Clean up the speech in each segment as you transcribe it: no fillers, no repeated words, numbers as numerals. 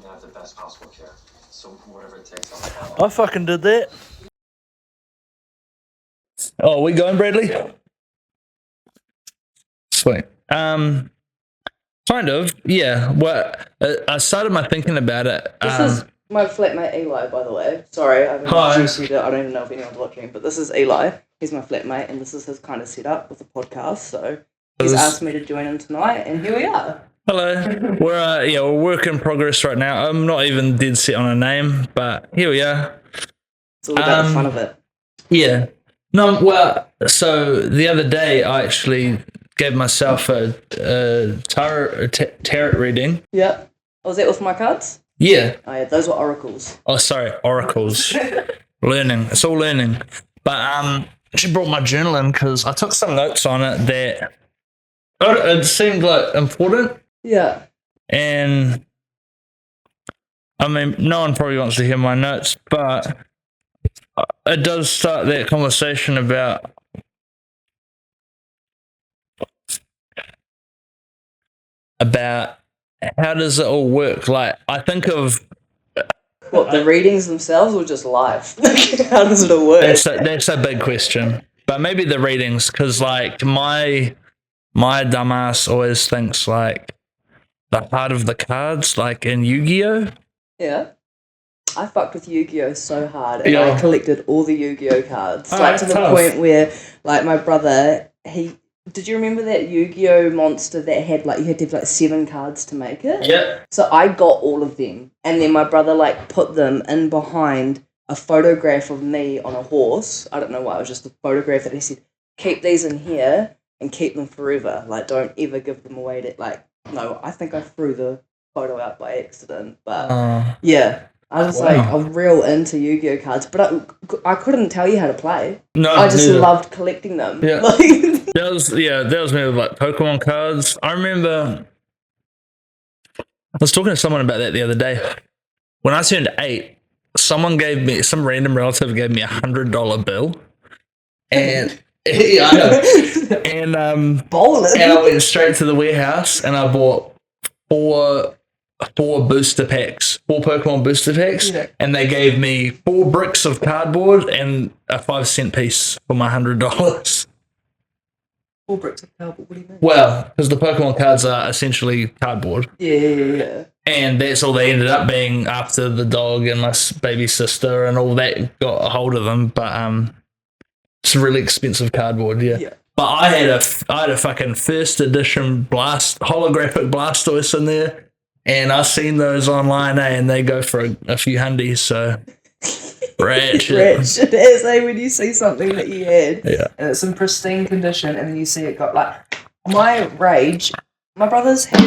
to have the best possible care. So whatever it takes, I fucking did that. Oh, we going, Bradley? Sweet. Kind of, yeah. Well, I started my thinking about it. This is my flatmate Eli, by the way. Sorry, I've introduced you to, I don't even know if anyone's watching, but this is Eli. He's my flatmate, and this is his kind of setup with the podcast. So he's asked me to join him tonight, and here we are. Hello. We're work in progress right now. I'm not even dead set on a name, but here we are. It's all about the fun of it. Yeah. No, well, so the other day I actually gave myself a tarot reading. Yeah. Was that with my cards? Yeah. Oh, yeah, those were oracles. Oh, sorry, oracles. Learning. It's all learning. But she brought my journal in because I took some notes on it that it seemed like important. Yeah. And I mean, no one probably wants to hear my notes, but it does start that conversation about how does it all work. Like, I think of what, the readings themselves or just life? How does it all work? That's a big question, but maybe the readings, because like my dumbass always thinks like the heart of the cards, like in Yu-Gi-Oh. Yeah. I fucked with Yu-Gi-Oh so hard, and I collected all the Yu-Gi-Oh cards, like to the point where, like, my brother, did you remember that Yu-Gi-Oh monster that had, like, you had to have, like, 7 cards to make it? Yeah. So I got all of them, and then my brother, like, put them in behind a photograph of me on a horse. I don't know why, it was just a photograph that he said, keep these in here and keep them forever. Like, don't ever give them away to, like, no, I think I threw the photo out by accident, but, yeah. I was like, I'm real into Yu-Gi-Oh cards, but I couldn't tell you how to play. No, I just loved collecting them. Yeah. that was me with like Pokemon cards. I remember I was talking to someone about that the other day. When I turned 8, some random relative gave me $100 bill, and yeah, I know. And bowling. And I went straight to the warehouse and I bought four booster packs, 4 Pokemon booster packs, and they gave me 4 bricks of cardboard and a 5-cent piece for my $100. 4 bricks of cardboard, what do you mean? Well, because the Pokemon cards are essentially cardboard. Yeah. And that's all they ended up being after the dog and my baby sister and all that got a hold of them. But it's really expensive cardboard, yeah. But I had a fucking first edition holographic Blastoise in there. And I've seen those online, and they go for a few hundies, so ratchet. Ratchet as when you see something that you had, and it's in pristine condition, and then you see it got, like, my brothers had,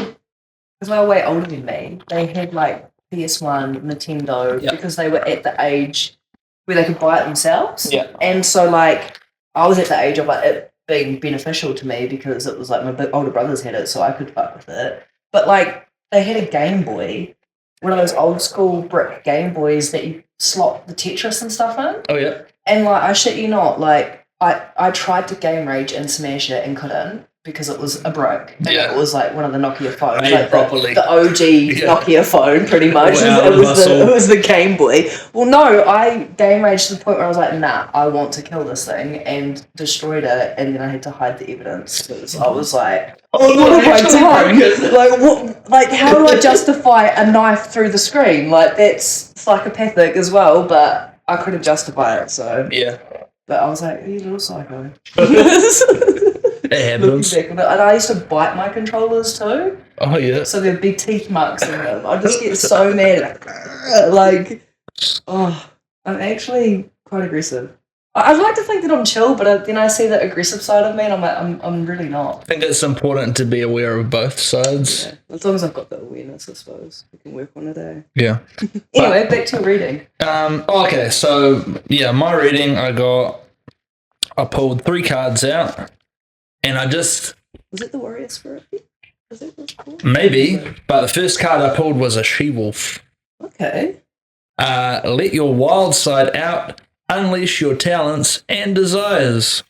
because they were way older than me, they had, like, PS1, Nintendo, because they were at the age where they could buy it themselves. Yeah. And so, like, I was at the age of, like, it being beneficial to me because it was, like, my older brothers had it, so I could fuck with it. But, like, they had a Game Boy, one of those old school brick Game Boys that you slot the Tetris and stuff in. Oh, yeah. And, like, I shit you not, like, I tried to game rage and smash it and couldn't because it was a brick. And it was, like, one of the Nokia phones. Like, the OG Nokia phone, pretty much. Wow, it was the Game Boy. Well, no, I game raged to the point where I was like, nah, I want to kill this thing, and destroyed it, and then I had to hide the evidence because I was like, what have I done? Like, what? Like, how do I justify a knife through the screen? Like, that's psychopathic as well, but I couldn't justify it, so. Yeah. But I was like, you little psycho. It happens. And I used to bite my controllers too. Oh, yeah. So there'd be teeth marks in them. I'd just get so mad. Like, I'm actually quite aggressive. I'd like to think that I'm chill, but then I see the aggressive side of me, and I'm like, I'm really not. I think it's important to be aware of both sides. Yeah. As long as I've got the awareness, I suppose. We can work on it, eh? Yeah. Anyway, back to reading. Okay, so, yeah, my reading, I pulled 3 cards out, and Was it the Warrior Spirit? Was it what it's called? Maybe, but the first card I pulled was a she-wolf. Okay. Let your wild side out. Unleash your talents and desires.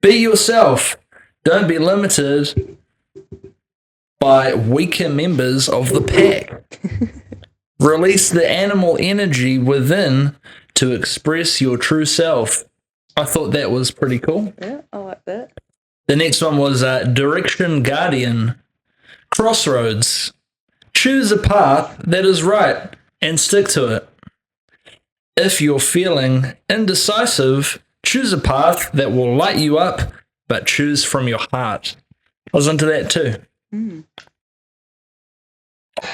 Be yourself. Don't be limited by weaker members of the pack. Release the animal energy within to express your true self. I thought that was pretty cool. Yeah, I like that. The next one was Direction Guardian. Crossroads. Choose a path that is right and stick to it. If you're feeling indecisive, choose a path that will light you up, but choose from your heart. I was into that too. Mm.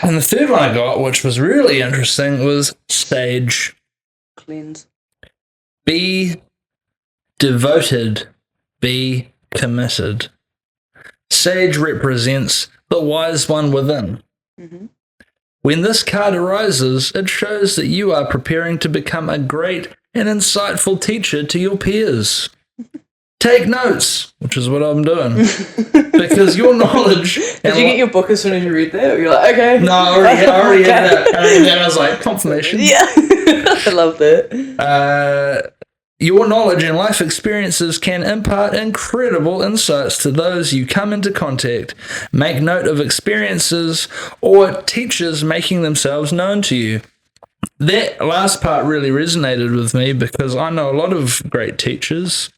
And the third one I got, which was really interesting, was Sage. Cleanse. Be devoted. Be committed. Sage represents the wise one within. Mm-hmm. When this card arises, it shows that you are preparing to become a great and insightful teacher to your peers. Take notes, which is what I'm doing. Because your knowledge... Did you get your book as soon as you read that? Or you're like, okay. No, I already had that. And then I was like, confirmation. Yeah. I love that. Your knowledge and life experiences can impart incredible insights to those you come into contact. Make note of experiences or teachers making themselves known to you. That last part really resonated with me because I know a lot of great teachers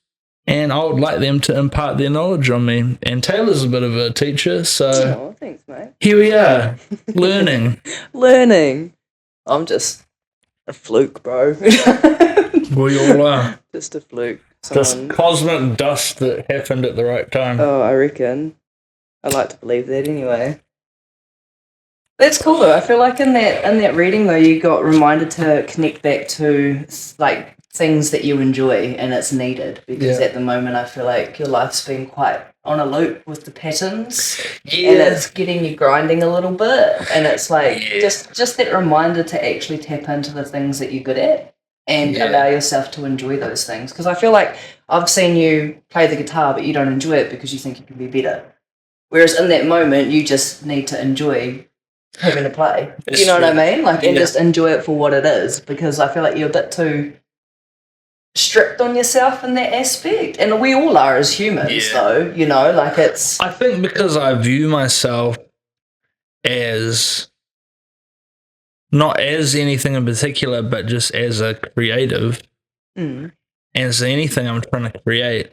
and I would like them to impart their knowledge on me. And Taylor's a bit of a teacher, so Oh, thanks, mate. here we are, learning. Learning. I'm just a fluke, bro. We all are. Just a fluke. Just cosmic dust that happened at the right time. Oh, I reckon. I like to believe that anyway. That's cool though. I feel like in that reading though, you got reminded to connect back to like things that you enjoy and it's needed because at the moment I feel like your life's been quite on a loop with the patterns and it's getting you grinding a little bit and it's like just that reminder to actually tap into the things that you're good at and allow yourself to enjoy those things because I feel like I've seen you play the guitar but you don't enjoy it because you think you can be better, whereas in that moment you just need to enjoy having to play. You know what I mean? Like and just enjoy it for what it is because I feel like you're a bit too strict on yourself in that aspect, and we all are as humans though, you know, like it's I think because I view myself as not as anything in particular but just as a creative and so anything I'm trying to create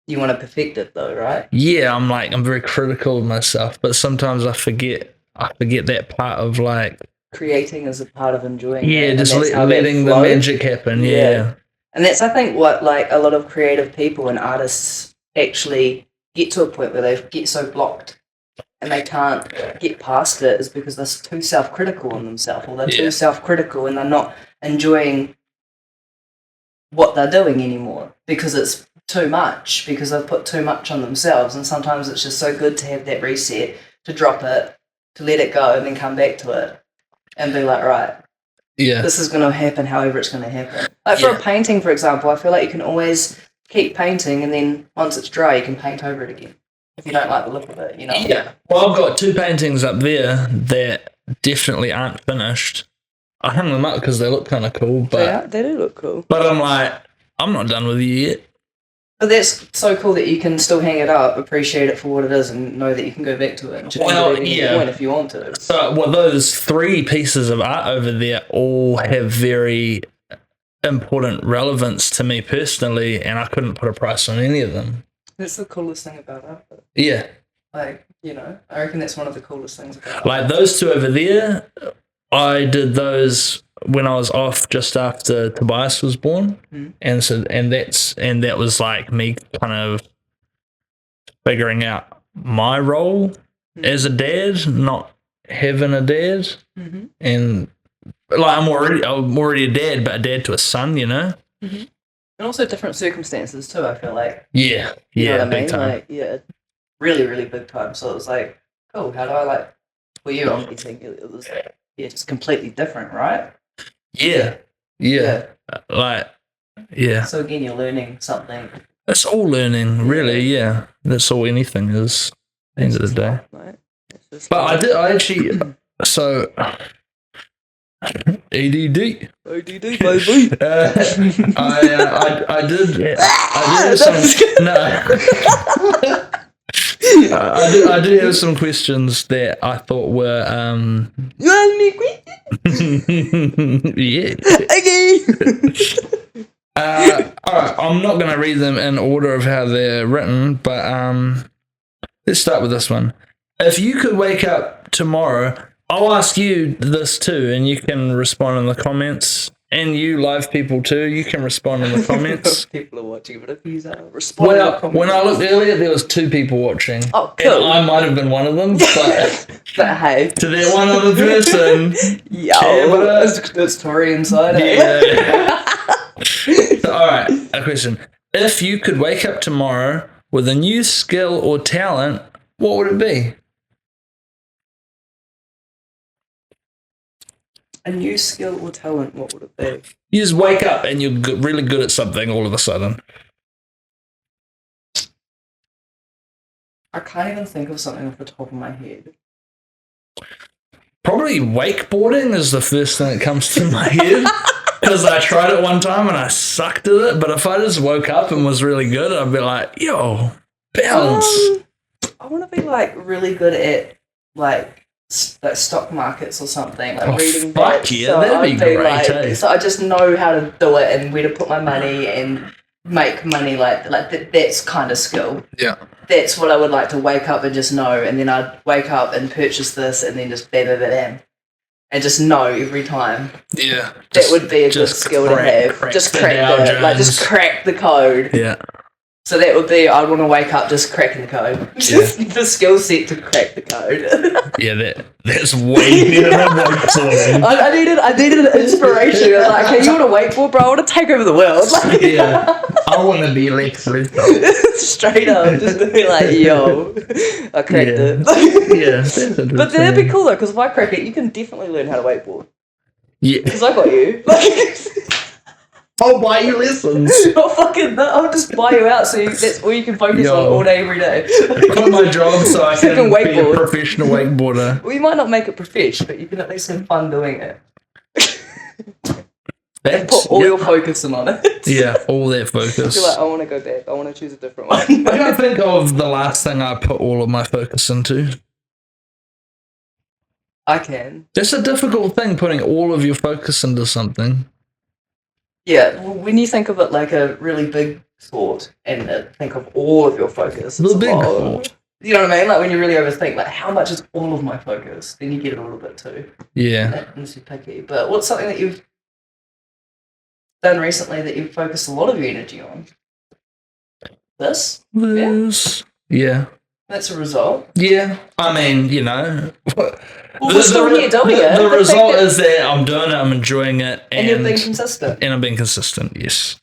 you want to perfect it though, right? I'm very critical of myself but sometimes I forget that part of like creating is a part of enjoying it, just letting the magic happen. And that's, I think, what like a lot of creative people and artists actually get to a point where they get so blocked and they can't get past it is because they're too self-critical on themselves or they're too self-critical and they're not enjoying what they're doing anymore because it's too much, because they've put too much on themselves. And sometimes it's just so good to have that reset, to drop it, to let it go and then come back to it and be like, right, this is going to happen however it's going to happen. Like for a painting, for example, I feel like you can always keep painting and then once it's dry, you can paint over it again if you don't like the look of it, you know? Yeah. Well, I've got 2 paintings up there that definitely aren't finished. I hung them up because they look kind of cool. But they do look cool. But I'm like, I'm not done with you yet. But that's so cool that you can still hang it up, appreciate it for what it is, and know that you can go back to it. If you want to. So, those 3 pieces of art over there all have very important relevance to me personally, and I couldn't put a price on any of them. That's the coolest thing about art. Yeah. Like, you know, I reckon that's one of the coolest things about art. Like those 2 over there, I did those when I was off just after Tobias was born, and that was like me kind of figuring out my role as a dad, not having a dad, and like I'm already a dad, but a dad to a son, you know. And also different circumstances too. I feel like you know what I mean? Big time. Like really, really big time. So it was like, cool. How do I like? For you, I'm thinking it was just completely different, right? Yeah. So again, you're learning something. It's all learning, really. Yeah, that's all anything is. At the end of the day. Right? But I actually. So. ADD, baby. I did some. No. I do have some questions that I thought were You have any questions? yeah. Okay. Alright, I'm not gonna read them in order of how they're written, but let's start with this one. If you could wake up tomorrow, I'll ask you this too, and you can respond in the comments. And you live people too, you can respond in the comments. People are watching, but if you respond in the comments. When I looked earlier, there was 2 people watching. Oh, cool. And I might have been one of them, but But hey. to that one other person, Yo, that's Tori inside. yeah. So, all right, a question. If you could wake up tomorrow with a new skill or talent, what would it be? A new skill or talent, what would it be? You just wake up and you're really good at something all of a sudden. I can't even think of something off the top of my head. Probably wakeboarding is the first thing that comes to my head. Because I tried it one time and I sucked at it. But if I just woke up and was really good, I'd be like, yo, balance. I want to be like really good at like stock markets or something, like reading fuck books. yeah, So that'd I'd be great, like, eh? so I just know how to do it and where to put my money and make money that's kind of skill. Yeah. That's what I would like to wake up and just know, and then I'd wake up and purchase this and then just bam, bam, bam, bam. And just know every time. Yeah. That would be a good skill to have. Just crack the code. Yeah. So that would be, I'd want to wake up just cracking the code. Just the skill set to crack the code. Yeah, that's way better than wakeboarding. I needed an inspiration. I was like, hey, you want to wakeboard, bro? I want to take over the world. Like, Yeah. I want to be Lex Luthor. straight up, just to be like, yo, I cracked it. Yeah. But that'd be cool though, because if I crack it, you can definitely learn how to wakeboard. Yeah. Because I got you. I'll buy you lessons. I'll just buy you out, so that's all you can focus on all day, every day. Quit my job so I can be a wakeboard. professional wakeboarder. Well, you might not make it professional, but you can at least have fun doing it. And put all your focus on it. Yeah, all that focus. You're like, I want to go back. I want to choose a different one. I can't think of the last thing I put all of my focus into. I can. That's a difficult thing, putting all of your focus into something. Yeah, well, when you think of it like a really big sport and think of all of your focus. The big sport. You know what I mean? Like when you really overthink, like how much is all of my focus? Then you get it a little bit too. Yeah. That makes you picky. But what's something that you've done recently that you've focused a lot of your energy on? This? Yeah. That's a result. Yeah. I mean, you know. Well, we're still here doing it. The result is that I'm doing it, I'm enjoying it. And you're being consistent. And I'm being consistent, yes.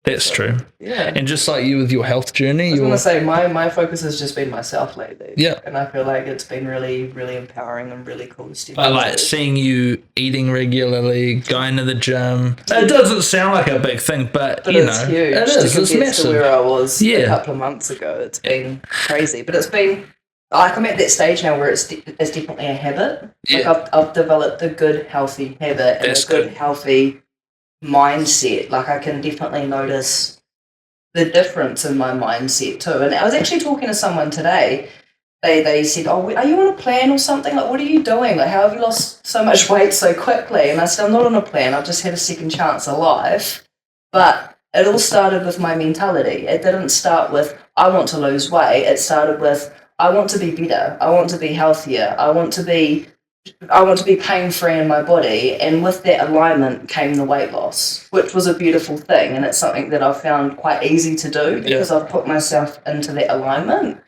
That's true. Yeah. And just like you with your health journey. I was going to say, my focus has just been myself lately. Yeah. And I feel like it's been really, really empowering and really cool to step I like seeing you eating regularly, going to the gym. It doesn't sound like a big thing, but you know, huge. it is. It's massive. To where I was a couple of months ago. It's been crazy. But it's been, like, I'm at that stage now where it's definitely a habit. Yeah. Like I've developed a good, healthy habit and a good, healthy mindset. Like I can definitely notice the difference in my mindset too. And I was actually talking to someone today. They said, "Oh, are you on a plan or something? Like, what are you doing? Like, how have you lost so much weight so quickly?" And I said, "I'm not on a plan. I've just had a second chance of life." But it all started with my mentality. It didn't start with I want to lose weight. It started with I want to be better. I want to be healthier. I want to be pain-free in my body, and with that alignment came the weight loss, which was a beautiful thing, and it's something that I've found quite easy to do because I've put myself into that alignment,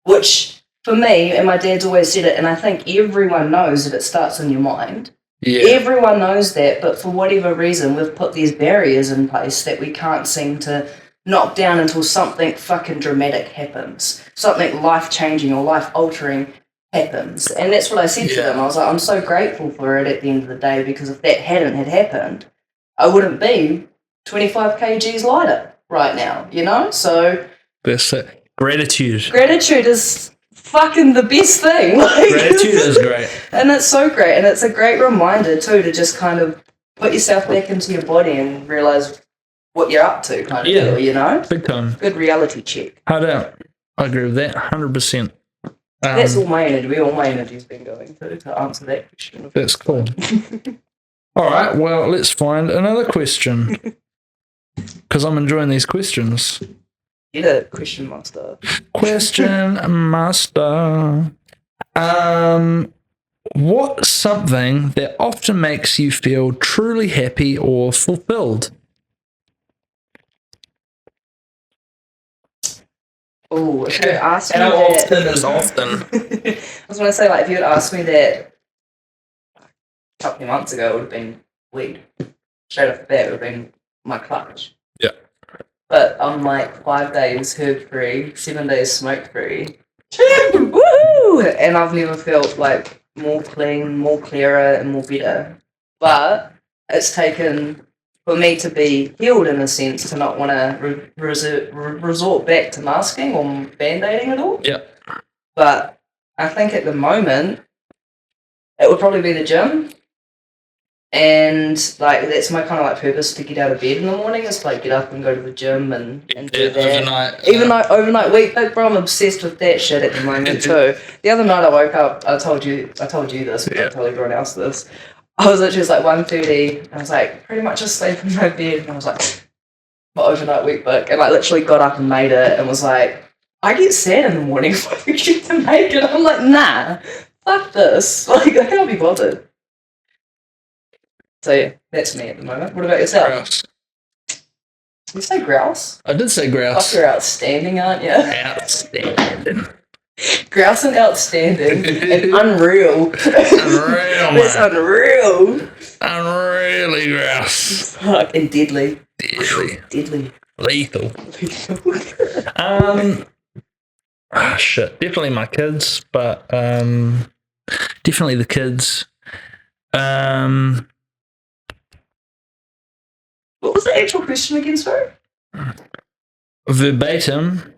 which for me, and my dad's always said it, and I think everyone knows that it starts in your mind. Yeah. Everyone knows that, but for whatever reason, we've put these barriers in place that we can't seem to knock down until something fucking dramatic happens, something life-changing or life-altering happens. And that's what I said to them. I was like, I'm so grateful for it at the end of the day, because if that hadn't had happened, I wouldn't be 25 kgs lighter right now, you know? So that's it. Gratitude is fucking the best thing. Gratitude is great. And it's so great. And it's a great reminder too to just kind of put yourself back into your body and realise what you're up to kind of deal, you know? Big time. Good reality check. All I agree with that 100%. That's all my energy. All my energy's been going to answer that question. That's cool. All right, well, let's find another question because I'm enjoying these questions. Get it, question master. Question master. What's something that often makes you feel truly happy or fulfilled? Oh, if you had asked me How that, often is often? I was going to say, like, if you had asked me that a couple of months ago, it would have been weed. Straight off the bat, it would have been my clutch. Yeah. But I'm like 5 days herb free, 7 days smoke free. Woo! And I've never felt like more clean, more clearer, and more better. But it's taken for me to be healed in a sense to not want to resort back to masking or band-aiding at all. Yeah. But I think at the moment it would probably be the gym. And like that's my kind of like purpose to get out of bed in the morning is to like get up and go to the gym and do that. Overnight. Even like overnight week, bro, I'm obsessed with that shit at the moment too. The other night I woke up, I told you this, but I told everyone else this. I was literally just like 1:30, I was like pretty much asleep in my bed, and I was like my overnight week book, and like literally got up and made it, and was like, I get sad in the morning if I forget to make it. I'm like, nah, fuck this. Like I can't be bothered. So yeah, that's me at the moment. What about yourself? Grouse. Did you say grouse? I did say grouse. Fuck, you're outstanding, aren't you? Outstanding. Grouse and outstanding and unreal. Unreal, That's man. unreal. Unreally grouse. Fuck, and deadly. Deadly. Deadly. Lethal. Shit. Definitely my kids, but definitely the kids. What was the actual question again, sorry? Verbatim.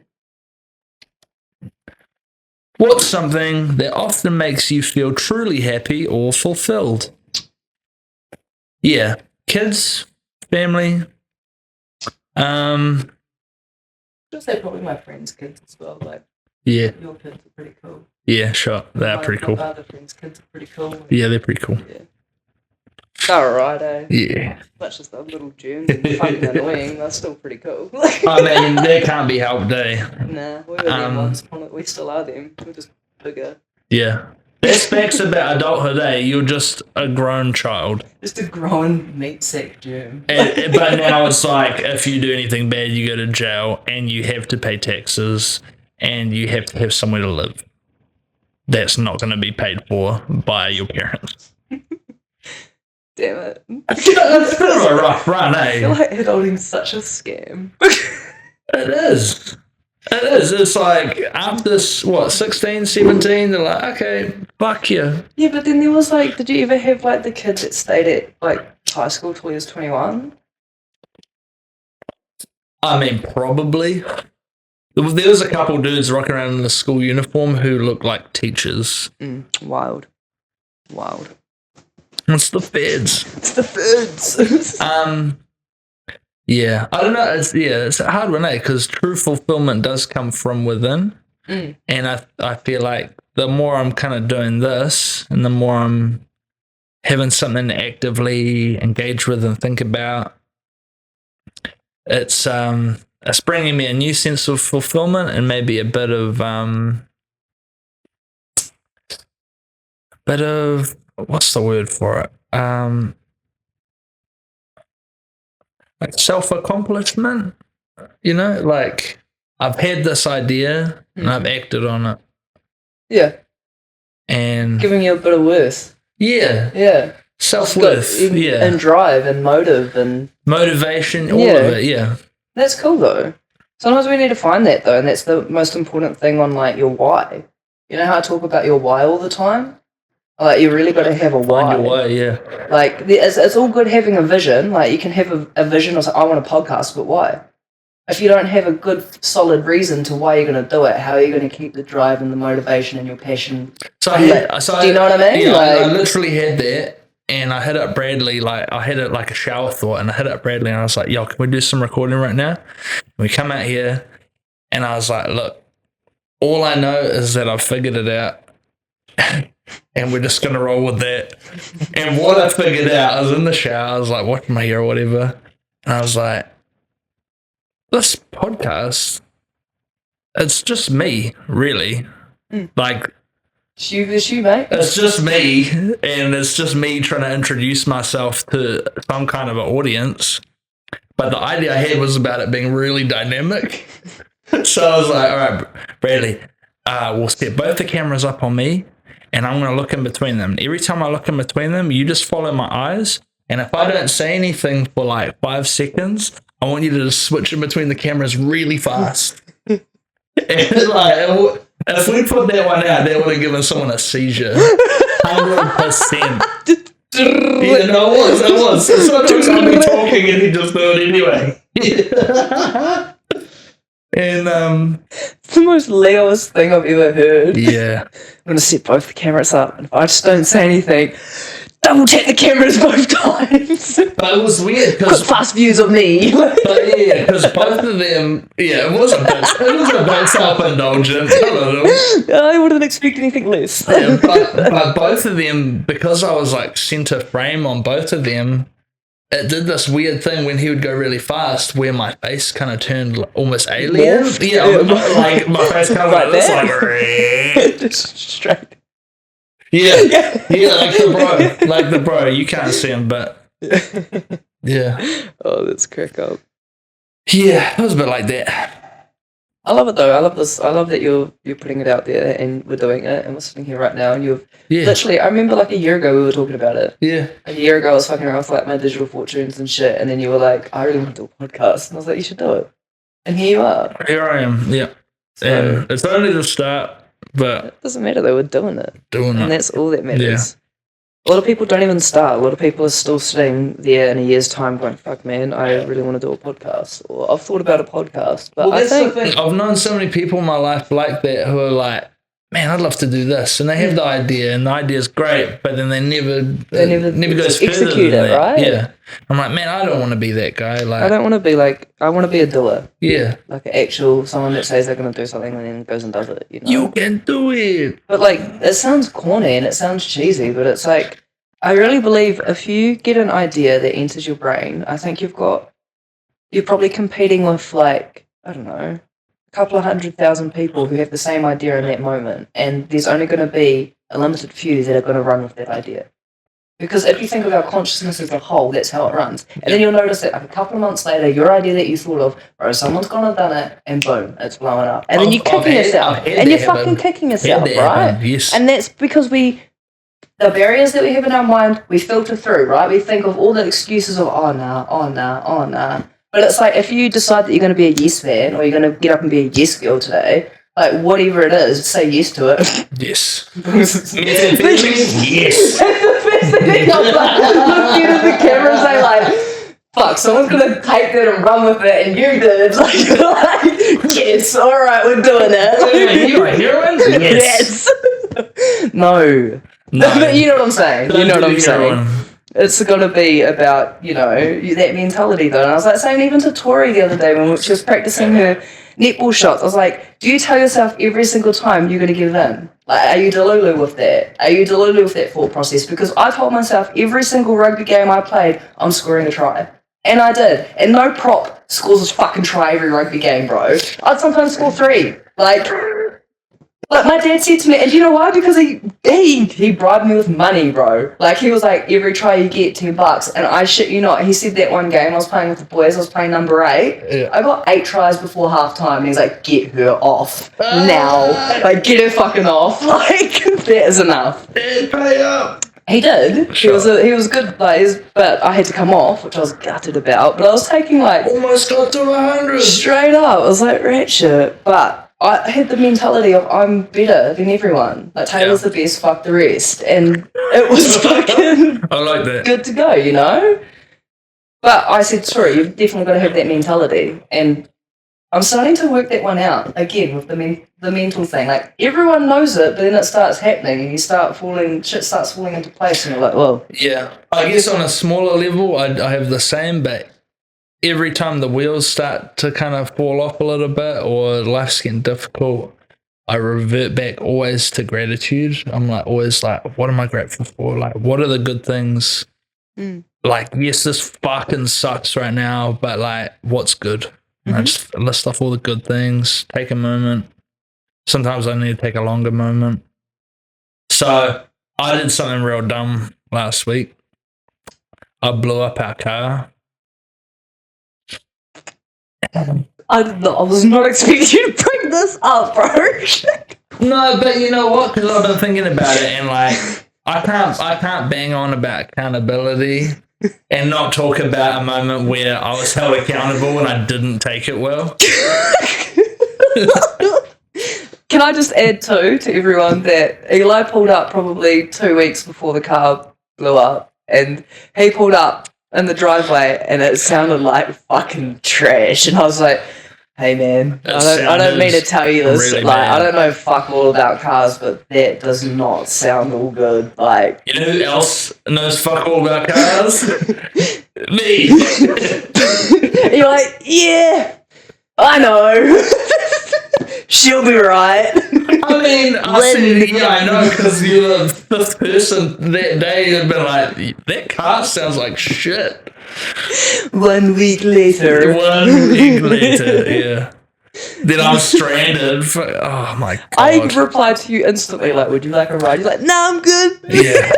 What's something that often makes you feel truly happy or fulfilled? Yeah, kids, family. I'd say probably my friends' kids as well. Like, Yeah, your kids are pretty cool. yeah, sure. They're My- pretty cool. My other friends' kids are pretty cool. Yeah, they're pretty cool. Yeah. Alright, eh? Yeah. Much as the little germs and fucking annoying, they're still pretty cool. I mean, they can't be helped, eh? Nah, we were them once upon it. We still are them. We're just bigger. Yeah. Aspects about adulthood, eh? You're just a grown child. Just a grown meat sack germ. But now it's like, if you do anything bad, you go to jail and you have to pay taxes and you have to have somewhere to live. That's not going to be paid for by your parents. Damn it. It's a bit of a rough run, I feel eh? like adulting's such a scam. It is. It is. It's like, after, 16, 17, they're like, okay, fuck you. Yeah, but then there was like, did you ever have like the kid that stayed at like high school till he was 21? I mean, probably. There was a couple dudes rocking around in the school uniform who looked like teachers. Wild. Wild. It's the feds. It's the birds. Yeah, I don't know. It's a hard one, because true fulfillment does come from within, and I feel like the more I'm kind of doing this, and the more I'm having something to actively engage with and think about, it's bringing me a new sense of fulfillment and maybe a bit of what's the word for it? Like self-accomplishment, like I've had this idea and I've acted on it. Yeah. And Giving you a bit of worth. yeah, Yeah. self-worth, yeah. And drive and motive and... Motivation, all Yeah. of it, yeah. That's cool though. Sometimes we need to find that though, and that's the most important thing on like your why. You know how I talk about your why all the time? Like you really got to have a why. Find your way, yeah. Like it's all good having a vision. Like you can have a vision of I want a podcast, but why? If you don't have a good solid reason to why you're going to do it, how are you going to keep the drive and the motivation and your passion? So do you know what I mean? Yeah, I Like, literally had that. And I hit up Bradley, I had it like a shower thought, and I hit up Bradley and I was like, yo, can we do some recording right now? And we come out here and I was like, look, all I know is that I've figured it out. And we're just going to roll with that. And what I figured out, I was in the shower, I was like watching my hair or whatever. And I was like, this podcast, it's just me, really. Like, It's you, mate. it's just me. And it's just me trying to introduce myself to some kind of an audience. But the idea I had was about it being really dynamic. So I was like, all right, Bradley, we'll set both the cameras up on me, and I'm going to look in between them. Every time I look in between them, you just follow my eyes. And if I don't say anything for like 5 seconds, I want you to just switch in between the cameras really fast. And like, if we put that one out, that would have given someone a seizure. 100%. Yeah, no, it was. Sometimes I'll be talking and he just do it anyway. And It's the most Leo's thing I've ever heard. yeah. I'm going to set both the cameras up, and if I just don't say anything, double check the cameras both times. But it was weird Got because fast views of me. because both of them, it was a bit self-indulgent. I wouldn't expect anything less. Yeah, but both of them, because I was like center frame on both of them, it did this weird thing when he would go really fast where my face kind of turned almost alien. Morphed? Yeah, like my face kind of like this, like Just straight. yeah, like the bro. You can't see him, but yeah, Oh, that's crack up. yeah, it was a bit like that. I love it though. I love this. I love that you're putting it out there and we're doing it and we're sitting here right now and you've Yeah, literally. I remember like a year ago we were talking about it. yeah, A year ago I was fucking around with like my digital fortunes and shit, and then you were like, I really want to do a podcast, and I was like, you should do it. And here you are. here I am. Yeah, So and it's only the start, but it doesn't matter though. We're doing it, doing and it. that's all that matters. A lot of people don't even start. A lot of people are still sitting there in a year's time going, fuck man, I really want to do a podcast. Or I've thought about a podcast. But Well, I that's think the thing. I've known so many people in my life like that who are like, man, I'd love to do this. And they have the idea, and the idea's great, but then they never goes further execute than it, that. right? Yeah. I'm like, man, I don't want to be that guy. I Like, don't want to be like, I want to be a doer. yeah, Like an actual, someone that says they're going to do something and then goes and does it, you know? you can do it. But like, it sounds corny and it sounds cheesy, but it's like, I really believe if you get an idea that enters your brain, I think you're probably competing with like, I don't know, a couple of 100,000 people who have the same idea in that moment. And there's only going to be a limited few that are going to run with that idea. Because if you think of our consciousness as a whole, that's how it runs. And then you'll notice that like a couple of months later, your idea that you thought of, bro, someone's gone and done it, and boom, it's blowing up. And then you're kicking yourself. And you're fucking kicking yourself, right? Yes. And that's because the barriers that we have in our mind, we filter through, right? We think of all the excuses of, oh nah. But it's like, if you decide that you're going to be a yes man, or you're going to get up and be a yes girl today, like whatever it is, say yes to it. Yes. Yes. I'm like, looking at the camera and say like, fuck, someone's going to take that and run with it, and you did. Like yes, alright, we're doing it. You a heroine? Yes. Yes. No. No. But you know what I'm saying. Don't You know what do I'm saying. heroin. It's got to be about, you know, that mentality though. And I was like saying even to Tori the other day when she was practicing her netball shots, I was like, do you tell yourself every single time you're going to give in? Like, are you delulu with that? Are you delulu with that thought process? Because I told myself every single rugby game I played, I'm scoring a try. And I did. And no prop scores a fucking try every rugby game, bro. I'd sometimes score 3. Like my dad said to me, and do you know why? Because he bribed me with money, bro. Like, he was like, every try you get, $10. And I shit you not, he said that one game, I was playing with the boys, I was playing number 8. Yeah. I got 8 tries before half time, and he's like, get her off now. Like, get her fucking off. Like, that is enough. Pay up. He did. Sure. He was good, but I had to come off, which I was gutted about. But I was taking like Almost got to 100. straight up. I was like ratchet, but I had the mentality of I'm better than everyone. Like Taylor's the best, fuck the rest, and it was fucking I like that. good to go, you know. But I said, sorry, you've definitely got to have that mentality, and I'm starting to work that one out again with the mental thing. Like everyone knows it, but then it starts happening, and shit starts falling into place, and you're like, well, Yeah. I guess on a smaller level, I have the same, but every time the wheels start to kind of fall off a little bit or life's getting difficult, I revert back always to gratitude. I'm like always like, what am I grateful for? Like, what are the good things? Like, yes, this fucking sucks right now, but like, what's good? And I just list off all the good things, take a moment. Sometimes I need to take a longer moment. So I did something real dumb last week. I blew up our car. I was not expecting you to bring this up, bro. No, but you know what? Because I've been thinking about it, and like, I can't bang on about accountability and not talk about a moment where I was held accountable and I didn't take it well. Can I just add too to everyone that Eli pulled up probably 2 weeks before the car blew up, and he pulled up in the driveway and it sounded like fucking trash, and I was like, hey man, I don't mean to tell you this, really like bad. I don't know fuck all about cars, but that does not sound all good. Like, You know who else knows fuck all about cars? Me. you're like, yeah, I know. She'll be right. I mean, I said, yeah, I know, because you're the fifth person that day who'd been like, that car sounds like shit. 1 week later. 1 week later, yeah. Then I'm stranded. Oh my god. I replied to you instantly, like, would you like a ride? You're like, nah, I'm good. Yeah.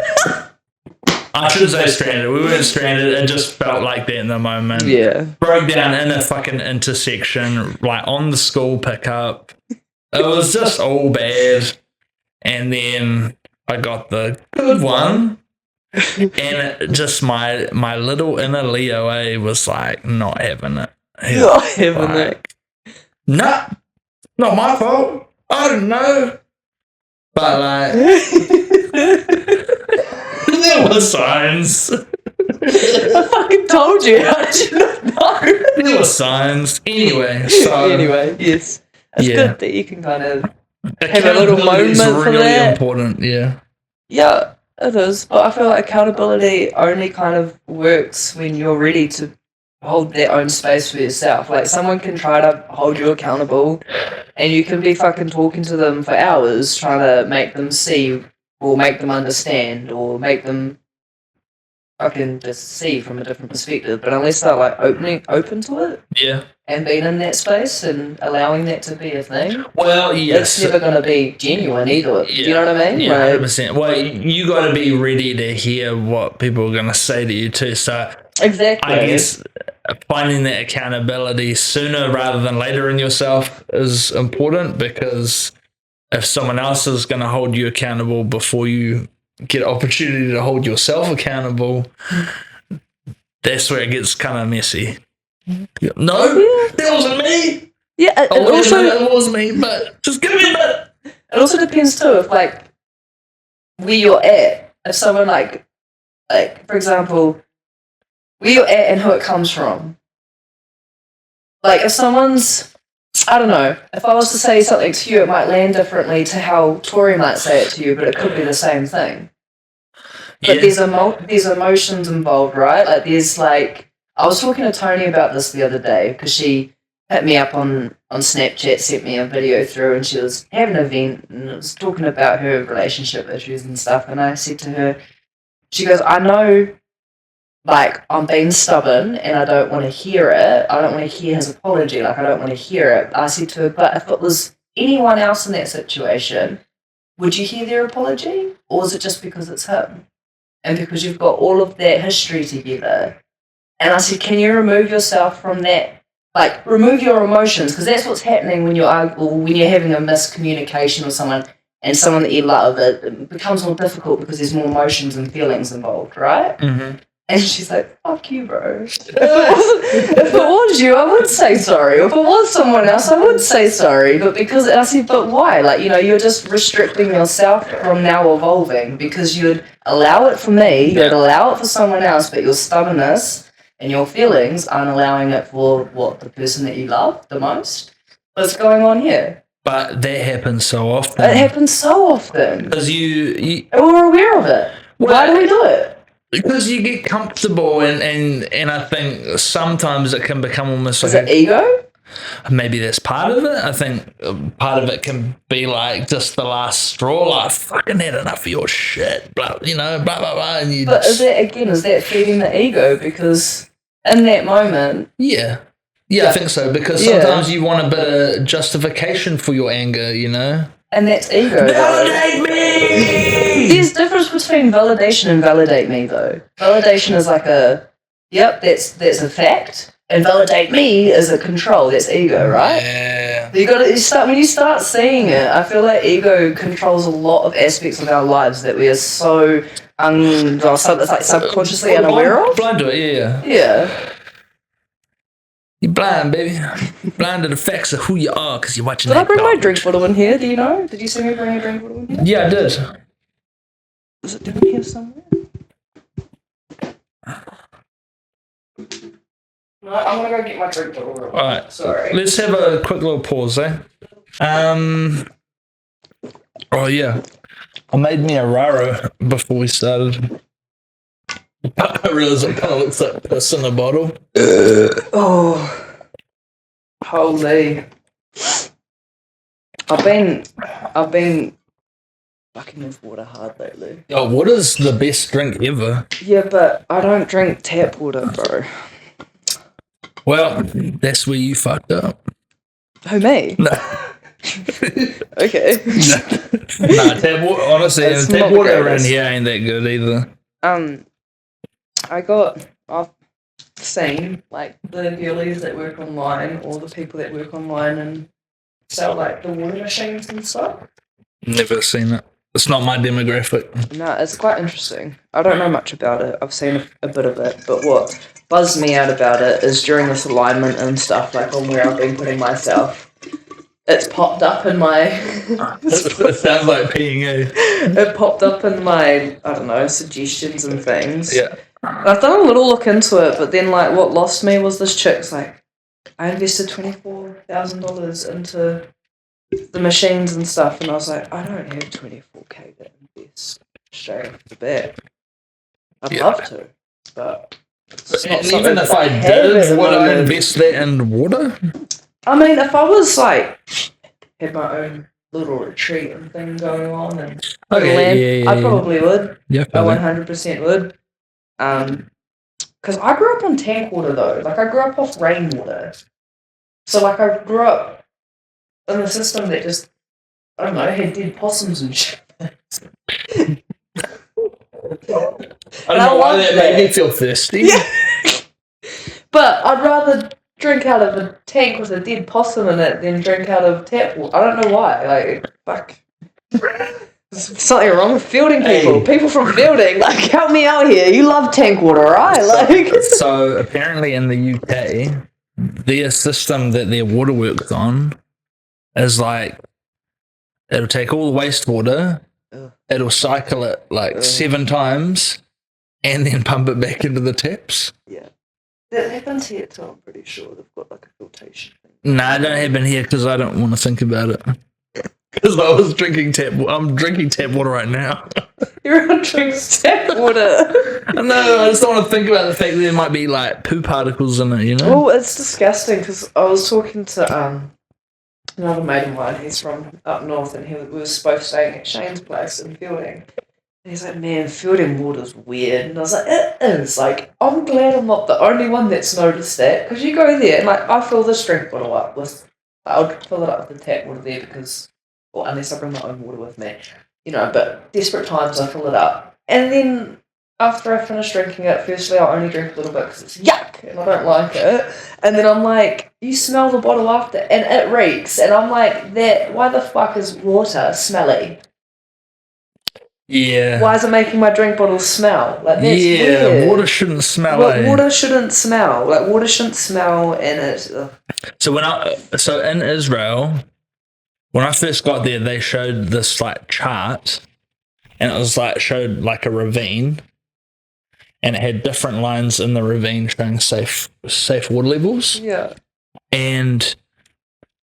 I shouldn't say stranded. We weren't stranded. It just felt like that in the moment. Yeah. Broke down in a fucking intersection, like on the school pickup. It was just all bad. And then I got the good one. And it just my little inner Leo A was like not having it. Not having it. Nah, not my fault. I don't know. But like there were signs. I fucking told you. How did you not know? There were signs. Anyway, yes. It's Yeah. good that you can kind of have a little moment is for really that. important, yeah. Yeah, it is. But I feel like accountability only kind of works when you're ready to hold their own space for yourself. Like, someone can try to hold you accountable and you can be fucking talking to them for hours trying to make them see or make them understand or make them fucking just see from a different perspective. But unless they're like open to it Yeah. and being in that space and allowing that to be a thing, Well, yes. it's never going to be genuine either. Yeah. Do you know what I mean? Yeah, Like, 100%. Well, you got to be ready to hear what people are going to say to you too. So exactly. I guess finding that accountability sooner rather than later in yourself is important, because if someone else is going to hold you accountable before you get opportunity to hold yourself accountable, that's where it gets kind of messy. No, that wasn't me. Yeah, it also it was me, but just give me that. it also depends too if like where you're at. If someone like for example, where you're at and who it comes from. Like, if someone's, I don't know, if I was to say something to you, it might land differently to how Tori might say it to you, but it could be the same thing. But there's emotions involved, right? Like, there's like, I was talking to Tony about this the other day because she hit me up on Snapchat, sent me a video through, and she was having an event and was talking about her relationship issues and stuff. And I said to her, she goes, I know, like, I'm being stubborn and I don't want to hear it. I don't want to hear his apology. Like, I don't want to hear it. I said to her, but if it was anyone else in that situation, would you hear their apology? Or is it just because it's him? And because you've got all of that history together. And I said, can you remove yourself from that? Like, remove your emotions, because that's what's happening when you're having a miscommunication with someone and someone that you love. It becomes more difficult because there's more emotions and feelings involved, right? Mm-hmm. And she's like, fuck you, bro. If it was you, I would say sorry. If it was someone else, I would say sorry. But because, I said, but why? Like, you know, you're just restricting yourself from now evolving, because you'd allow it for me, you'd allow it for someone else, but your stubbornness and your feelings aren't allowing it for the person that you love the most. What's going on here? But that happens so often. It happens so often. Because you and we're aware of it. Why do we do it? Because you get comfortable, and I think sometimes it can become almost Is like it ego? maybe that's part of it. I think part of it can be like just the last straw, like, I fucking had enough of your shit, blah, blah, blah, blah. And you But is that feeding the ego? Because in that moment... Yeah, I think so, because sometimes you want a bit of justification for your anger, And that's ego. Validate me! There's a difference between validation and validate me, though. Validation is like that's a fact. And validate me is a control. That's ego, right? Yeah. When you start seeing it, I feel like ego controls a lot of aspects of our lives that we are so subconsciously unaware of. Blind to it, yeah. Yeah. You're blind, baby. Blind to the facts of who you are because you're watching Did I bring my garbage. drink bottle in here? Do you know? Did you see me bring a drink bottle in here? Yeah, I did. Is it down here somewhere? No, I'm gonna go get my drink bottle real quick. Alright. Sorry. Let's have a quick little pause, eh? Oh, yeah. I made me a raro before we started. I realised it kind of looks like piss in a bottle. Oh, holy! I've been fucking with water hard lately. Oh, water's the best drink ever. Yeah, but I don't drink tap water, bro. Well, that's where you fucked up. Who, me? No. Okay. Nah, tap water. Honestly, It's tap not the water around greatest. here ain't that good either. I've seen like the girlies that work online or the people that work online and sell like the water machines and stuff. Never seen it. It's not my demographic. No, it's quite interesting. I don't know much about it. I've seen a bit of it, but what buzzed me out about it is during this alignment and stuff, like on where I've been putting myself, it's popped up in my... It sounds like peeing, eh? It popped up in my, I don't know, suggestions and things. Yeah. I've done a little look into it, but then like what lost me was this chick's like, I invested $24,000 into the machines and stuff, and I was like, I don't have 24k to invest straight off the bat. I'd love to, but it's not And something even if that I have at did, the would I moment. invest that in water? I mean, if I was like had my own little retreat and thing going on and land, I probably would. Yeah, I 100% would. Because I grew up on tank water though. Like I grew up off rainwater. So like I grew up in a system that just, I don't know, had dead possums and shit. I don't know why that made me feel thirsty. Yeah. But I'd rather drink out of a tank with a dead possum in it than drink out of tap water. I don't know why. Like, fuck. There's something wrong with fielding people. Hey. People from fielding, like, help me out here. You love tank water, right? Like, So apparently in the UK, their system that their water works on is like, it'll take all the wastewater, it'll cycle it like 7 times, and then pump it back into the taps. yeah. That happens here too, I'm pretty sure. They've got like a filtration thing. Nah, I don't happen here because I don't want to think about it. Because I'm drinking tap water right now. Everyone drinks tap water. No, I just don't want to think about the fact that there might be like poo particles in it, you know? Oh, it's disgusting because I was talking to another mate of mine. He's from up north, and we were both staying at Shane's place in Fielding. And he's like, "Man, Fielding water's weird." And I was like, "It is." Like, I'm glad I'm not the only one that's noticed that, because you go there and like I fill this drink bottle up with, I'll fill it up with the tap water there because, or unless I bring my own water with me, you know. But desperate times I fill it up, and then after I finish drinking it, firstly I'll only drink a little bit because it's yuck and I don't like it. And then I'm like, you smell the bottle after and it reeks. And I'm like, why the fuck is water smelly? Yeah. Why is it making my drink bottle smell? Like, that's weird. Water shouldn't smell. Water shouldn't smell. Like, water shouldn't smell and it... So in Israel, when I first got there, they showed this like chart, and it was like showed like a ravine, and it had different lines in the ravine showing safe water levels. Yeah. And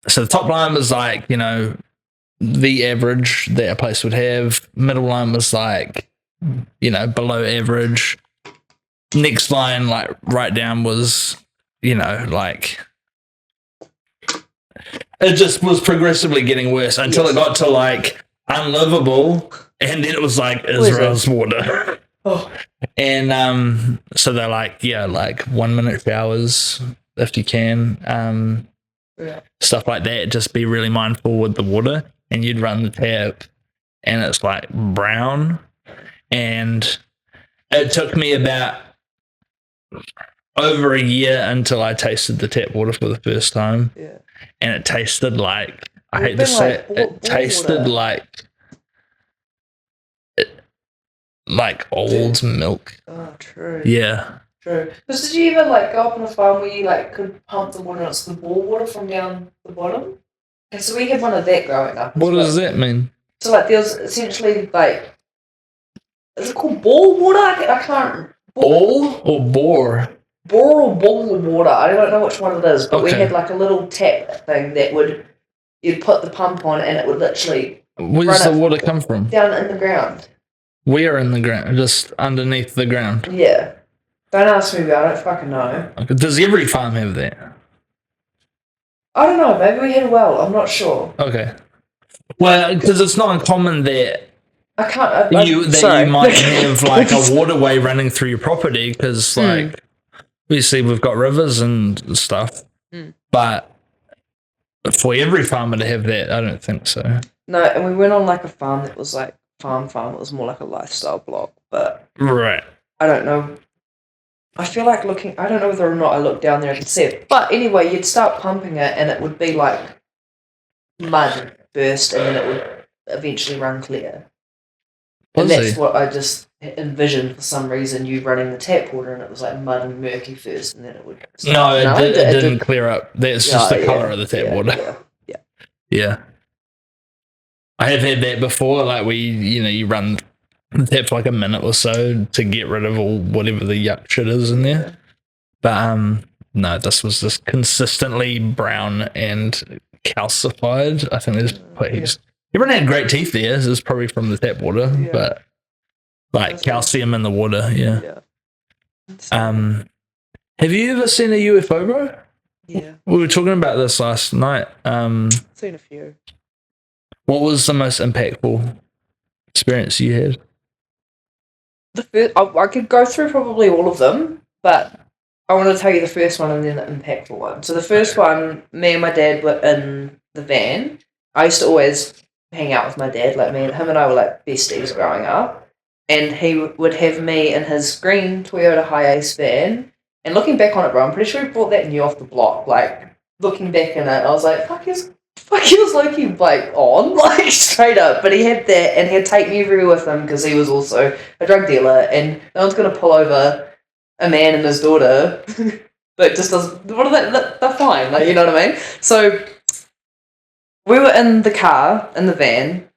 so the top line was like, you know, the average that a place would have. Middle line was like, you know, below average. Next line, like right down, was, you know, like it just was progressively getting worse until it got to like unlivable, and then it was like Israel's water. Oh. And so they're like, yeah, like 1 minute showers if you can, stuff like that. Just be really mindful with the water, and you'd run the tap, and it's like brown, and it took me about over a year until I tasted the tap water for the first time. Yeah. And it tasted like, I hate to say it tasted like old milk. Oh, true. Yeah. True. Because did you ever like go up on a farm where you like could pump the water and it's the bore water from down the bottom? And so we had one of that growing up. What does that mean? So like there was essentially like, is it called bore water? I can't. Ball or bore? Bore or ball water. I don't know which one it is, but we had like a little tap thing that you'd put the pump on and it would literally. Where does the water come from? Down in the ground. Where in the ground? Just underneath the ground? Yeah. Don't ask me about it, I don't fucking know. Okay. Does every farm have that? I don't know, maybe we had a well, I'm not sure. Okay. Well, because it's not uncommon that I can't. you might have like a waterway running through your property because, like, obviously we've got rivers and stuff, but for every farmer to have that, I don't think so. No, and we went on like a farm that was like farm. It was more like a lifestyle block, but right. I don't know. I feel like I don't know whether or not I looked down there and could see it. But anyway, you'd start pumping it and it would be like mud first and then it would eventually run clear. And that's what I just envisioned for some reason, you running the tap water and it was like mud and murky first and then it would start. No, it didn't clear up. That's just the colour of the tap water. Yeah. I have had that before, like you run the tap for like a minute or so to get rid of all whatever the yuck shit is in there. But no, this was just consistently brown and calcified. I think there's heaps. Everyone had great teeth there. This is probably from the tap water, but like calcium in the water, Have you ever seen a UFO, bro? Yeah. We were talking about this last night. Seen a few. What was the most impactful experience you had? The first, I could go through probably all of them, but I want to tell you the first one and then the impactful one. So the first one, me and my dad were in the van. I used to always hang out with my dad, like him and I were like besties growing up, and he would have me in his green Toyota Hiace van. And looking back on it, bro, I'm pretty sure he brought that new off the block. Like looking back in it, I was like, fuck, he was Loki like on, like straight up. But he had that, and he'd take me everywhere with him because he was also a drug dealer, and no one's gonna pull over a man and his daughter that just does. What are they? They're fine, like, you know what I mean? So we were in the car in the van,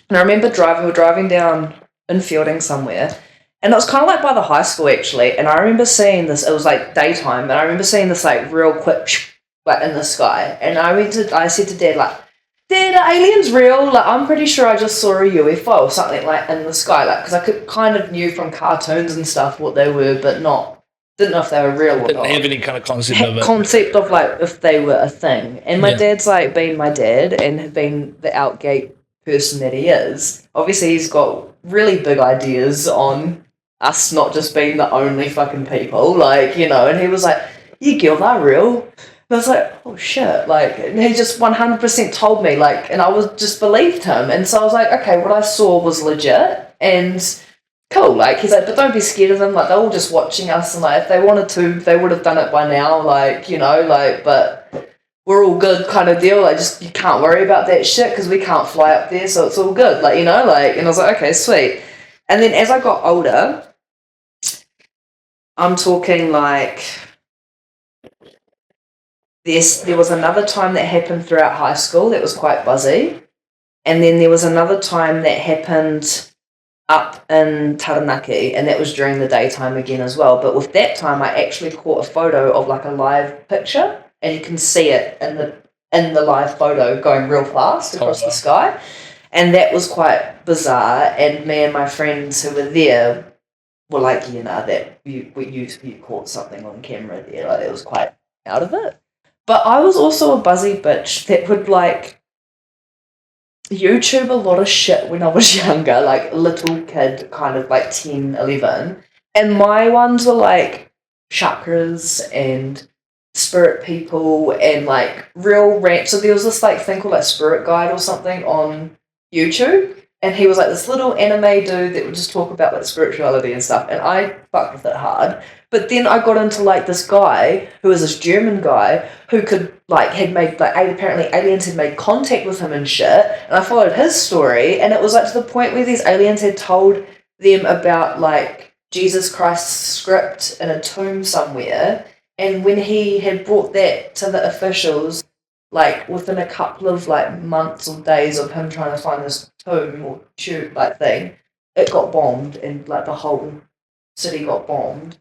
and I remember we were driving down in Fielding somewhere. And it was kind of like by the high school, actually. And I remember seeing this, it was like daytime, and I remember seeing this like real quick, like in the sky. And I said to Dad, like, Dad, are aliens real? Like, I'm pretty sure I just saw a UFO or something like in the sky. Like, because I kind of knew from cartoons and stuff what they were, but didn't know if they were real or not. Didn't have any kind of concept of like if they were a thing. And my dad's like been my dad and had been the outgate person that he is. Obviously, he's got really big ideas on us not just being the only fucking people, like, you know, and he was like, you girl, they're real. And I was like, oh shit, like, and he just 100% told me, like, and I was just believed him, and so I was like, okay, what I saw was legit, and cool, like, he's like, but don't be scared of them, like, they're all just watching us, and like, if they wanted to, they would have done it by now, like, you know, like, but we're all good kind of deal, like, just, you can't worry about that shit, because we can't fly up there, so it's all good, like, you know, like, and I was like, okay, sweet. And then as I got older, I'm talking like there was another time that happened throughout high school that was quite buzzy, and then there was another time that happened up in Taranaki, and that was during the daytime again as well. But with that time, I actually caught a photo of like a live picture, and you can see it in the live photo going real fast across the sky, and that was quite bizarre. And me and my friends who were there were like, that you caught something on camera there, like it was quite out of it. But I was also a buzzy bitch that would like YouTube a lot of shit when I was younger, like little kid, kind of like 10, 11. And my ones were like chakras and spirit people and like real rant. So there was this like thing called like Spirit Guide or something on YouTube. And he was like this little anime dude that would just talk about like spirituality and stuff. And I fucked with it hard. But then I got into like this guy who was this German guy who could like had made like apparently aliens had made contact with him and shit. And I followed his story, and it was like to the point where these aliens had told them about like Jesus Christ's script in a tomb somewhere. And when he had brought that to the officials, like within a couple of like months or days of him trying to find this tomb or tube like thing, it got bombed and like the whole city got bombed.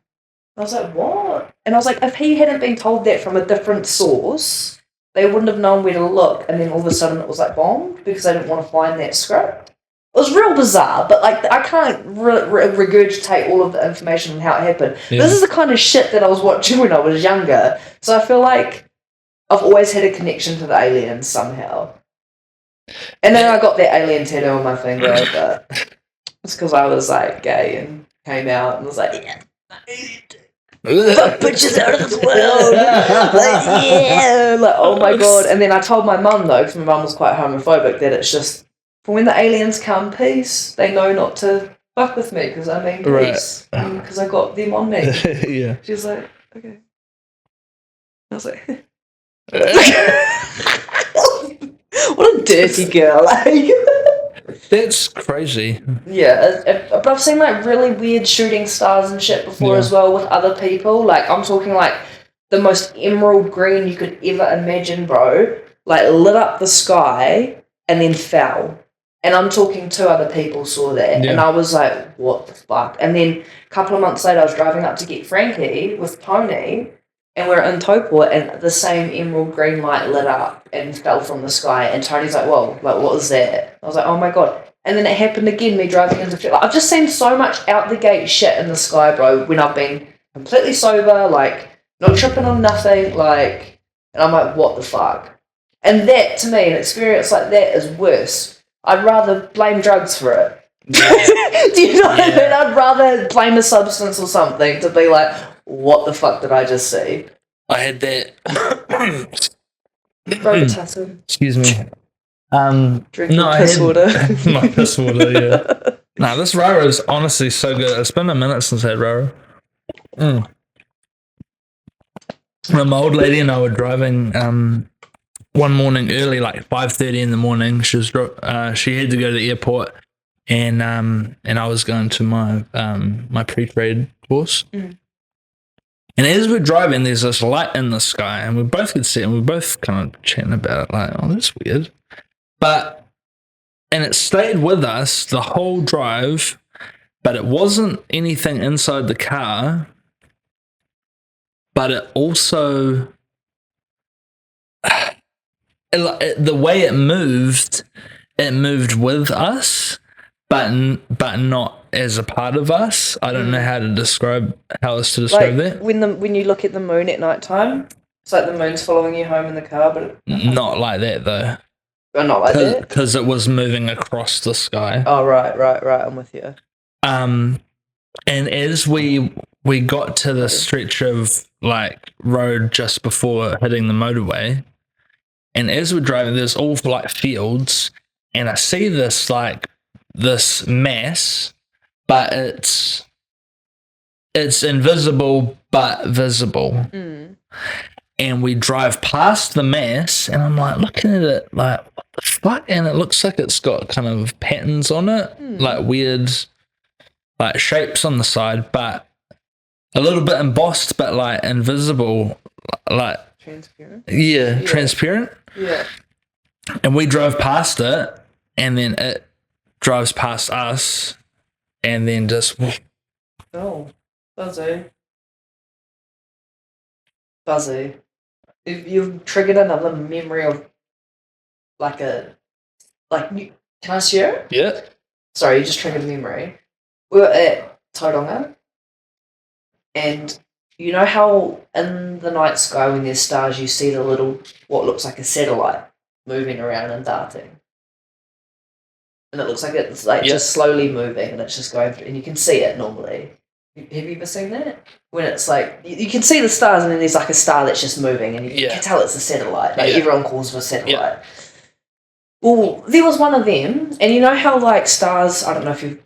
I was like, what? And I was like, if he hadn't been told that from a different source, they wouldn't have known where to look. And then all of a sudden it was like bombed because they didn't want to find that script. It was real bizarre, but like I can't regurgitate all of the information on how it happened. Yeah. This is the kind of shit that I was watching when I was younger. So I feel like I've always had a connection to the aliens somehow. And then I got that alien tattoo on my finger, but it's because I was like gay and came out and was like, yeah, fuck bitches out of this world. Like, yeah. Like, oh my god. And then I told my mum though, because my mum was quite homophobic, that it's just for when the aliens come, peace, they know not to fuck with me because I mean peace. Because I got them on me. Yeah. She was like, okay. I was like, what a dirty girl. That's crazy. Yeah, but I've seen like really weird shooting stars and shit before as well with other people. Like I'm talking like the most emerald green you could ever imagine, bro. Like lit up the sky and then fell. And I'm talking 2 other people saw that. Yeah. And I was like, what the fuck? And then a couple of months later I was driving up to get Frankie with Tony. And we're in Toport, and the same emerald green light lit up and fell from the sky. And Tony's like, whoa, like, what was that? I was like, oh my god. And then it happened again, me driving into like, I've just seen so much out the gate shit in the sky, bro, when I've been completely sober, like, not tripping on nothing, like, and I'm like, what the fuck? And that, to me, an experience like that is worse. I'd rather blame drugs for it. Yeah. Do you know what I mean? I'd rather blame a substance or something to be like, what the fuck did I just see? I had that. Excuse me. Drinking piss water. My piss water, yeah. Nah, this Rara is honestly so good. It's been a minute since I had Rara. My old lady and I were driving one morning early, like 5:30 in the morning. She had to go to the airport, and I was going to my my pre-trade course. And as we're driving, there's this light in the sky, and we both could see it, and we're both kind of chatting about it, like, oh, that's weird. And it stayed with us the whole drive, but it wasn't anything inside the car, but it also, the way it moved with us, but not as a part of us. I don't know how else to describe that. When you look at the moon at night time, it's like the moon's following you home in the car, but not like that though. Oh, not like that? Because it was moving across the sky. Oh, right, I'm with you. And as we got to the stretch of like road just before hitting the motorway, and as we're driving, there's all like fields, and I see this mass, but it's invisible but visible. And we drive past the mass, and I'm like looking at it like, what the fuck? And it looks like it's got kind of patterns on it, like weird like shapes on the side, but a little bit embossed, but like invisible, like transparent. Yeah, transparent. Yeah. And we drove past it, and then it drives past us, and then just Buzzy. You've triggered another memory of can I share? Yeah. Sorry, you just triggered a memory. We were at Tauranga, and you know how in the night sky when there's stars you see the little, what looks like a satellite moving around and darting? And it looks like it's like just slowly moving and it's just going through, and you can see it normally. Have you ever seen that? When it's like, you can see the stars and then there's like a star that's just moving and you can tell it's a satellite. Like everyone calls it a satellite. Yeah. Well, there was one of them, and you know how like stars, I don't know if you've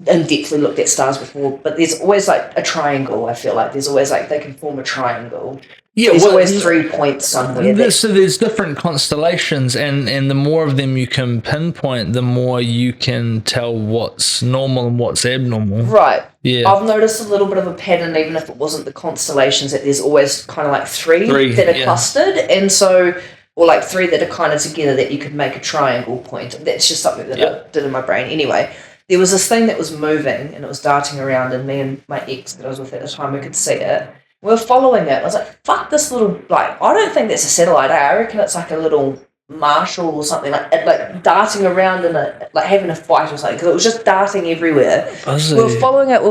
in-depthly looked at stars before, but there's always like a triangle, I feel like. There's always like, they can form a triangle. Yeah, there's always 3 points somewhere. So there's different constellations, and the more of them you can pinpoint, the more you can tell what's normal and what's abnormal. Right. Yeah. I've noticed a little bit of a pattern, even if it wasn't the constellations, that there's always kind of like three that are clustered, and so, or like 3 that are kind of together that you could make a triangle point. That's just something that I did in my brain. Anyway, there was this thing that was moving and it was darting around, and me and my ex that I was with at the time, we could see it. We were following it. I was like, fuck this little, like, I don't think that's a satellite. I reckon it's like a little Marshall or something, like darting around in like having a fight or something, because it was just darting everywhere. Buzzy. We were following it,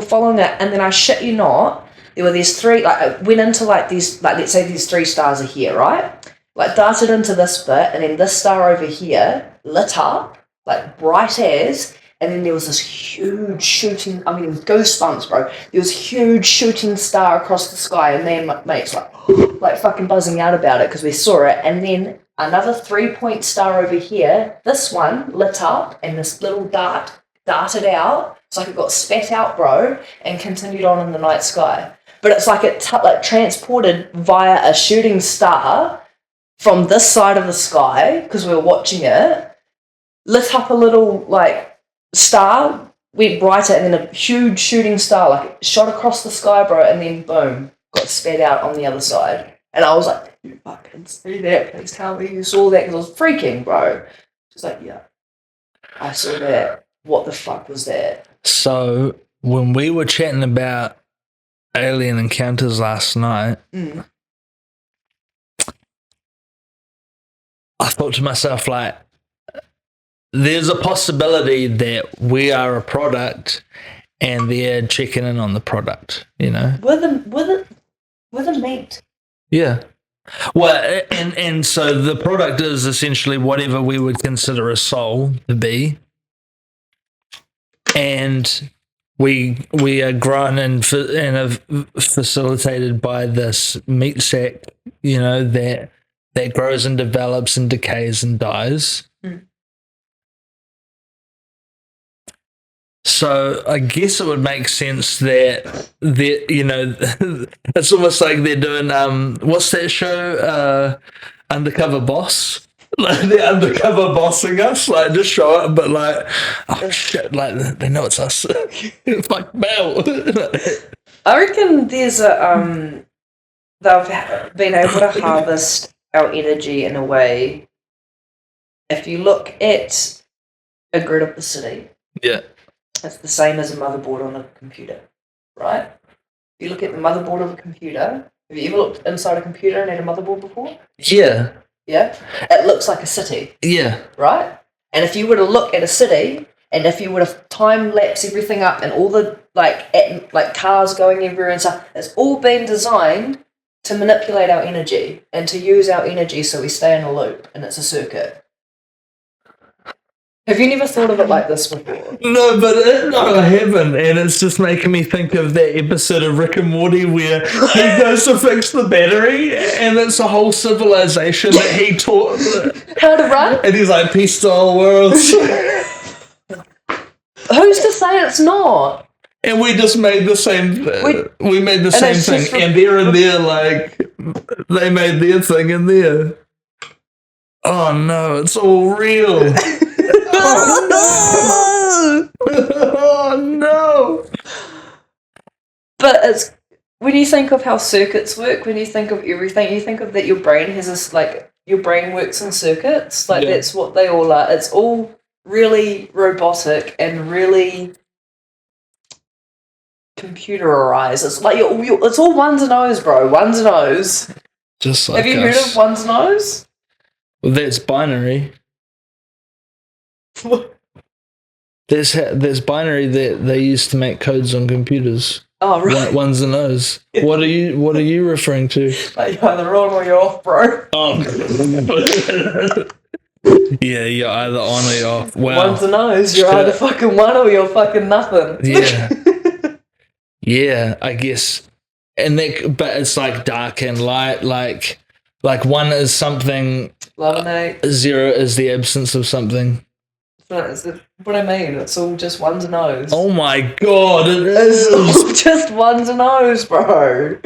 and then I shit you not, there were these 3, like, I went into like these, like, let's say these 3 stars are here, right? Like, darted into this bit, and then this star over here lit up, like, bright as, and then there was this huge shooting, I mean, goosebumps, bro. There was a huge shooting star across the sky, and me and my mates like fucking buzzing out about it because we saw it. And then another 3-point star over here, this one lit up, and this little dart darted out. It's like it got spat out, bro, and continued on in the night sky. But it's like it like transported via a shooting star from this side of the sky, because we were watching it, lit up a little, like, star, went brighter, and then a huge shooting star, like, shot across the sky, bro, and then boom, got spat out on the other side. And I was like, you fucking see that? Please tell me you saw that, because I was freaking, bro. She's like, yeah, I saw that. What the fuck was that? So when we were chatting about alien encounters last night, I thought to myself, like, there's a possibility that we are a product and they're checking in on the product, you know? With a meat. Yeah. Well, and so the product is essentially whatever we would consider a soul to be. And we are grown and facilitated by this meat sack, you know, that grows and develops and decays and dies. So I guess it would make sense that you know, it's almost like they're doing what's that show, Undercover Boss? Like they're undercover bossing us, like just show up, but like, oh shit, like they know it's us. Fuck Mel. I reckon there's a they've been able to harvest our energy in a way. If you look at a grid of the city, it's the same as a motherboard on a computer, right? If you look at the motherboard of a computer, have you ever looked inside a computer and had a motherboard before? Yeah. Yeah? It looks like a city. Yeah. Right? And if you were to look at a city, and if you were to time-lapse everything up and all the, like cars going everywhere and stuff, it's all been designed to manipulate our energy and to use our energy so we stay in a loop, and it's a circuit. Have you never thought of it like this before? No, but I haven't, and it's just making me think of that episode of Rick and Morty where he goes to fix the battery, and it's a whole civilization that he taught how to run, and he's like, "Peace to all worlds." Who's to say it's not? And we just made the same. We made the same thing, and they're in there like they made their thing in there. Oh no, it's all real. Oh no! Oh no! But it's when you think of how circuits work, when you think of everything, you think of that your brain has this, like, your brain works in circuits. Like, that's what they all are. It's all really robotic and really computerized. It's like it's all ones and O's, bro. Ones and O's. Just like have you heard of ones and O's? Well, that's binary. There's binary that they used to make codes on computers. Oh, right. Ones and O's. What are you referring to? Like, you're either on or you're off, bro. Oh. Yeah, you're either on or you're off. Wow. Ones and O's, you're either fucking one or you're fucking nothing. Yeah. Yeah, I guess. But it's like dark and light, like one is something, Love and hate. 0 is the absence of something. That's what I mean. It's all just ones and O's. Oh my god, it It's is. all just ones and O's, bro.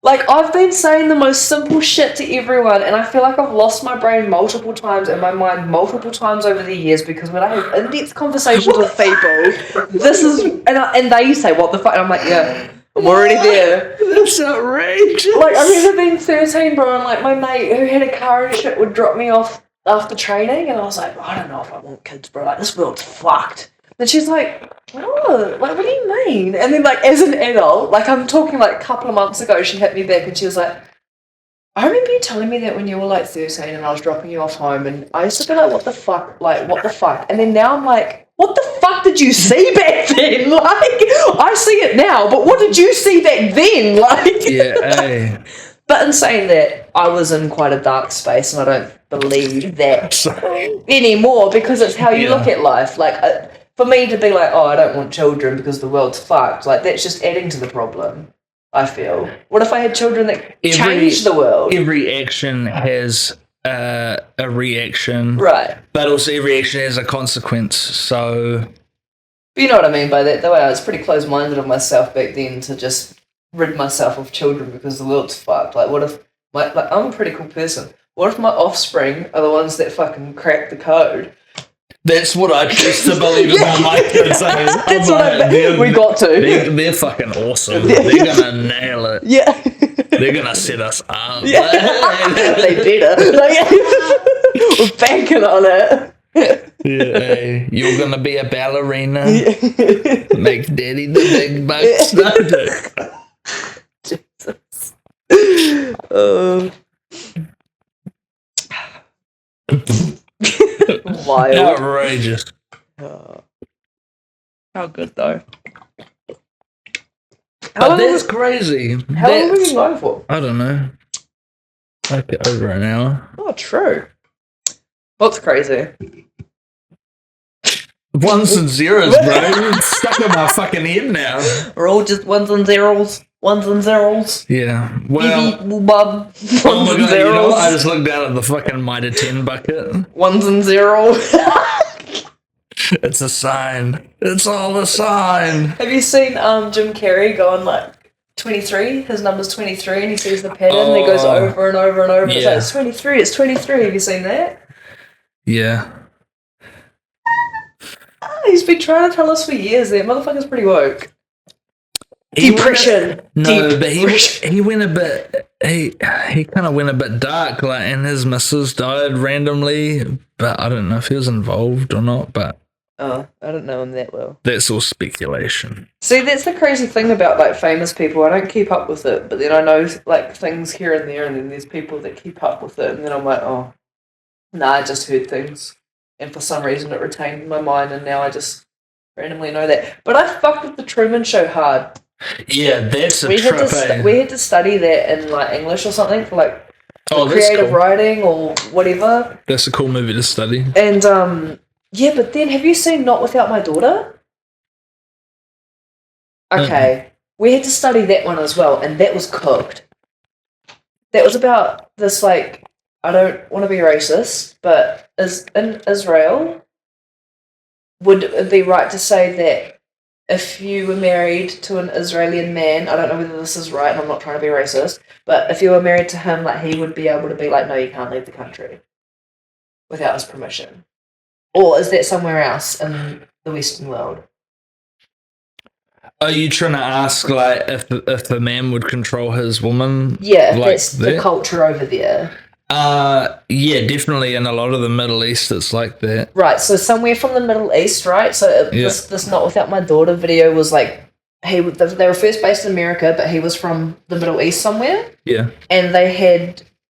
Like, I've been saying the most simple shit to everyone, and I feel like I've lost my brain multiple times and my mind multiple times over the years, because when I have in-depth conversations with people, this is, and they say, what the fuck? And I'm like, yeah, I'm already there. That's outrageous. Like, I remember being 13, bro, and like my mate who had a car and shit would drop me off after training, and I was like, I don't know if I want kids, bro. Like, this world's fucked. And she's like, oh, like, what do you mean? And then, like, as an adult, like, I'm talking, like, a couple of months ago, she hit me back and she was like, I remember you telling me that when you were, like, 13 and I was dropping you off home, and I used to be like, what the fuck? Like, what the fuck? And then now I'm like, what the fuck did you see back then? Like, I see it now, but what did you see back then? Like, Yeah, hey. But in saying that, I was in quite a dark space, and I don't believe that anymore, because it's how you look at life. Like, for me to be like, oh, I don't want children because the world's fucked, like, that's just adding to the problem, I feel. What if I had children that changed the world? Every action has a reaction. Right. But also every action has a consequence, so... You know what I mean by that, though. I was pretty close-minded of myself back then to just rid myself of children because the world's fucked. Like, what if... like, I'm a pretty cool person. What if my offspring are the ones that fucking crack the code? That's what I choose to believe about my kids. That's what I mean. We got to. They're fucking awesome. They're gonna nail it. Yeah. They're gonna set us up. Yeah. They better. Like, we're banking on it. Yeah, hey, you're gonna be a ballerina. Make daddy the big bucks. Jesus. Wild. Outrageous. How good though. But that's crazy. How long have you been going for? I don't know. Like over an hour. Oh, true. What's crazy? Ones and zeros, bro. It's stuck in my fucking head now. We're all just ones and zeros. Ones and zeros. Yeah. Well. Bub. Oh my god, you know what? I just looked down at the fucking Mitre 10 bucket. Ones and zeros. It's a sign. It's all a sign. Have you seen Jim Carrey go on like 23? His number's 23 and he sees the pattern and he goes over and over and over. Yeah. It's like, it's 23, it's 23. Have you seen that? Yeah. He's been trying to tell us for years. That motherfucker's pretty woke. Depression. But he went a bit. He kind of went a bit dark, like, and his missus died randomly. But I don't know if he was involved or not. But I don't know him that well. That's all speculation. See, that's the crazy thing about like famous people. I don't keep up with it, but then I know like things here and there, and then there's people that keep up with it, and then I'm like, oh, nah, I just heard things, and for some reason it retained in my mind, and now I just randomly know that. But I fucked with the Truman Show hard. Yeah, that's we had to study that in like English or something for like creative writing or whatever. That's a cool movie to study. And yeah, but then have you seen Not Without My Daughter? Okay, we had to study that one as well, and that was cooked. That was about this like, I don't want to be racist, but is in Israel, would it be right to say that if you were married to an Israeli man, I don't know whether this is right, and I'm not trying to be racist, but if you were married to him, like he would be able to be like, no, you can't leave the country without his permission? Or is that somewhere else in the Western world? Are you trying to ask like if a man would control his woman? Yeah, like that's the culture over there. Yeah, definitely in a lot of the Middle East it's like that. Right, so somewhere from the Middle East, right? So this Not Without My Daughter video was like, they were first based in America, but he was from the Middle East somewhere. Yeah. And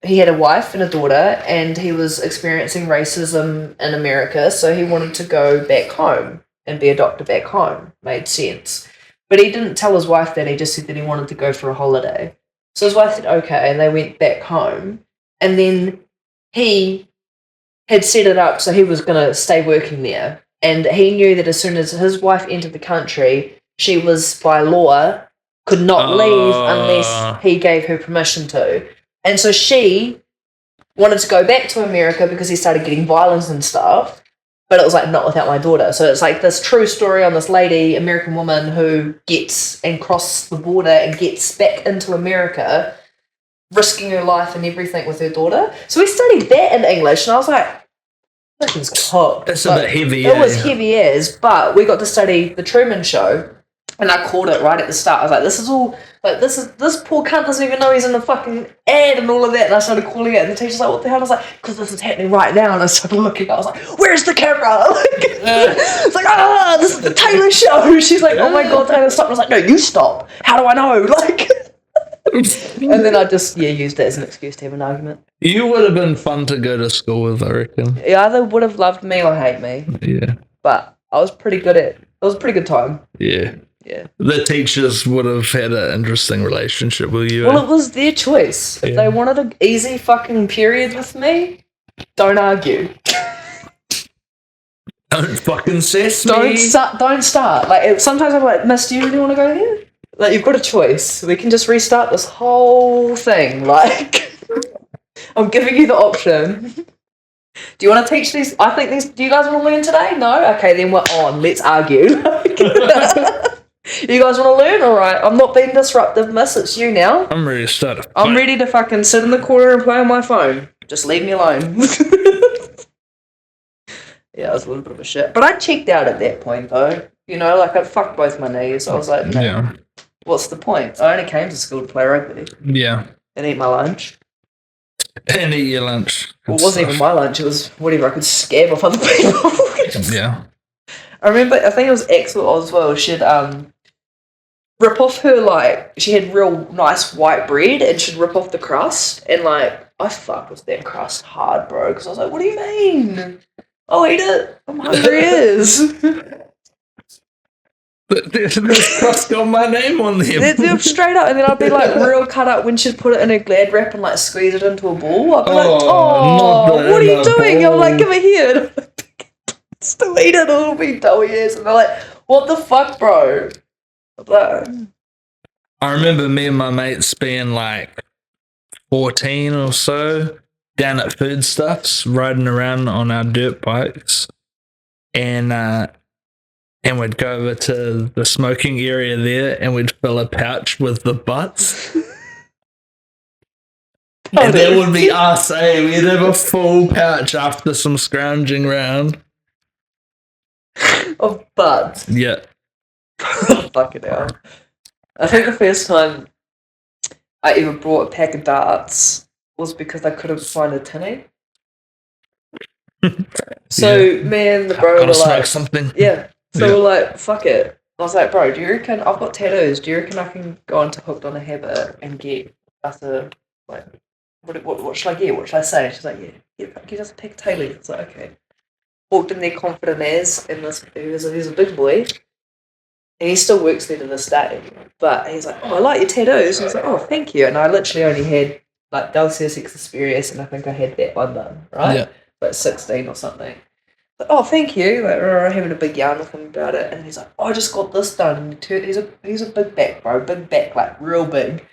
he had a wife and a daughter, and he was experiencing racism in America, so he wanted to go back home and be a doctor back home. Made sense. But he didn't tell his wife that. He just said that he wanted to go for a holiday. So his wife said, okay, and they went back home. And then he had set it up so he was going to stay working there. And he knew that as soon as his wife entered the country, she was, by law, could not leave unless he gave her permission to. And so she wanted to go back to America because he started getting violence and stuff. But it was like, not without my daughter. So it's like this true story on this lady, American woman, who gets and crosses the border and gets back into America, risking her life and everything with her daughter. So we studied that in English, and I was like, this is cooked. It's a bit heavy. It was heavy as, but we got to study The Truman Show, and I called it right at the start. I was like, this is all, like, this poor cunt doesn't even know he's in the fucking ad and all of that. And I started calling it, and the teacher's like, what the hell? And I was like, because this is happening right now. And I started looking, I was like, where's the camera? It's like, this is the Taylor show. She's like, oh my God, Taylor, stop. And I was like, no, you stop. How do I know? Like, and then I just, used it as an excuse to have an argument. You would have been fun to go to school with, I reckon. You either would have loved me or hate me. Yeah. But I was pretty good at it. It was a pretty good time. Yeah. Yeah. The teachers would have had an interesting relationship with you. Well, it was their choice. If they wanted an easy fucking period with me, don't argue. Don't fucking sass me. Don't start. Like, sometimes I'm like, Miss, do you really want to go here? Like, you've got a choice. We can just restart this whole thing. Like, I'm giving you the option. Do you want to teach these? I think these. Do you guys want to learn today? No? Okay, then we're on. Let's argue. You guys want to learn? All right. I'm not being disruptive, miss. It's you now. I'm ready to start a fight. I'm ready to fucking sit in the corner and play on my phone. Just leave me alone. Yeah, I was a little bit of a shit. But I checked out at that point, though. You know, like, I fucked both my knees. I was like, no, what's the point? I only came to school to play rugby. Yeah. And eat my lunch. And eat your lunch. Well, it wasn't even my lunch. It was whatever I could scab off other people. Yeah. I remember, I think it was Axel as well. She'd rip off her, like, she had real nice white bread and she'd rip off the crust. And, like, I fucked with that crust hard, bro. Because I was like, what do you mean? I'll eat it. I'm hungry as. But there's crust got my name on them. They're straight up. And then I'd be, like, real cut up when she'd put it in a Glad wrap and, like, squeeze it into a ball. I'd be like, what are you doing? I'm like, give it here. Still eat it, it'll be doughy ass. And they're like, what the fuck, bro? Like, I remember me and my mates being like 14 or so, down at Foodstuffs, riding around on our dirt bikes, and we'd go over to the smoking area there, and we'd fill a pouch with the butts. And that would be us, eh? We'd have a full pouch after some scrounging around. of butts. Yeah. Fucking hell. I think the first time I ever brought a pack of darts was because I couldn't find a tinny. So me and the bro Gotta were smoke like, something. yeah. So we're like, fuck it. I was like, bro, do you reckon I've got tattoos? Do you reckon I can go into Hooked on a Habit and get us a, like, what should I get? What should I say? She's like, yeah, get us a pack of Taylor. It's like, okay. Walked in there confident as, and he's a big boy. And he still works there to this day. But he's like, oh, I like your tattoos. And I was like, oh, thank you. And I literally only had, like, Dulceus Experience, and I think I had that one done, right? Yeah. Like 16 or something. Like, oh, thank you. Like, we're having a big yarn with him about it. And he's like, oh, I just got this done. And he's a big back, bro. Big back, like, real big.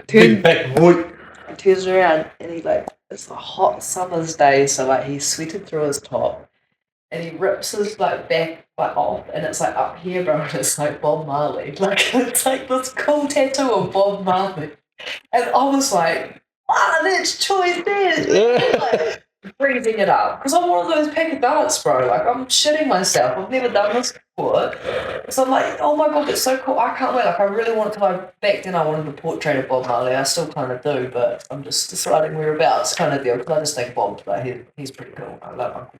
Big back boy. He turns around, and he, like, it's a hot summer's day, so, like, he's sweated through his top. And he rips his, like, back, like, off, and it's, like, up here, bro, and it's, like, Bob Marley. Like, it's, like, this cool tattoo of Bob Marley. And I was like, that's choice, man. Like, breathing it up. Because I'm one of those pack of darts, bro. Like, I'm shitting myself. I've never done this before. So I'm like, oh my God, that's so cool. I can't wait. Like, I really want to, like, back then I wanted a portrait of Bob Marley. I still kind of do, but I'm just deciding whereabouts kind of deal. Because I just think Bob's, like, he's pretty cool. I love him.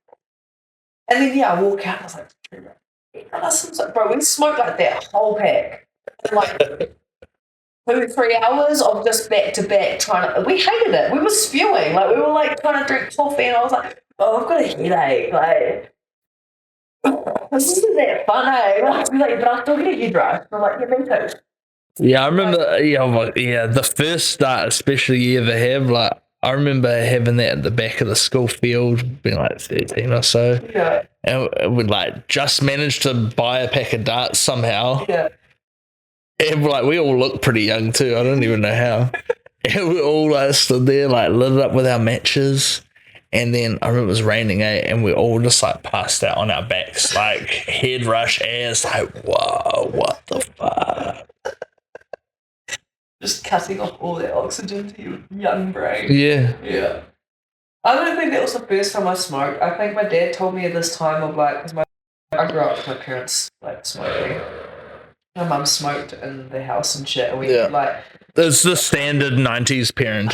And then, I walk out, and I was like, and I was like, bro, we smoked, like, that whole pack. And, like, 2-3 hours of just back to back trying to, we hated it. We were spewing. Like, we were, like, trying to drink coffee, and I was like, oh, I've got a headache. Like, This isn't that fun, eh? Like, but I still get a head rush. I'm like, yeah, me too. Yeah, I remember. Yeah, the first start, especially you ever have. Like, I remember having that at the back of the school field, being like 13 or so, Yeah, and we'd like just managed to buy a pack of darts somehow. yeah. And like we all looked pretty young too. I don't even know how. And we all like stood there, like lit it up with our matches. And then I remember it was raining, and we all just like passed out on our backs, like head rush ass, like, whoa, what the fuck? Just cutting off all that oxygen to your young brain. Yeah. Yeah. I don't think that was the first time I smoked. I think my dad told me at this time of like, because I grew up with my parents like smoking. My mum smoked in the house and shit, and we had like. It's the standard 90s parent,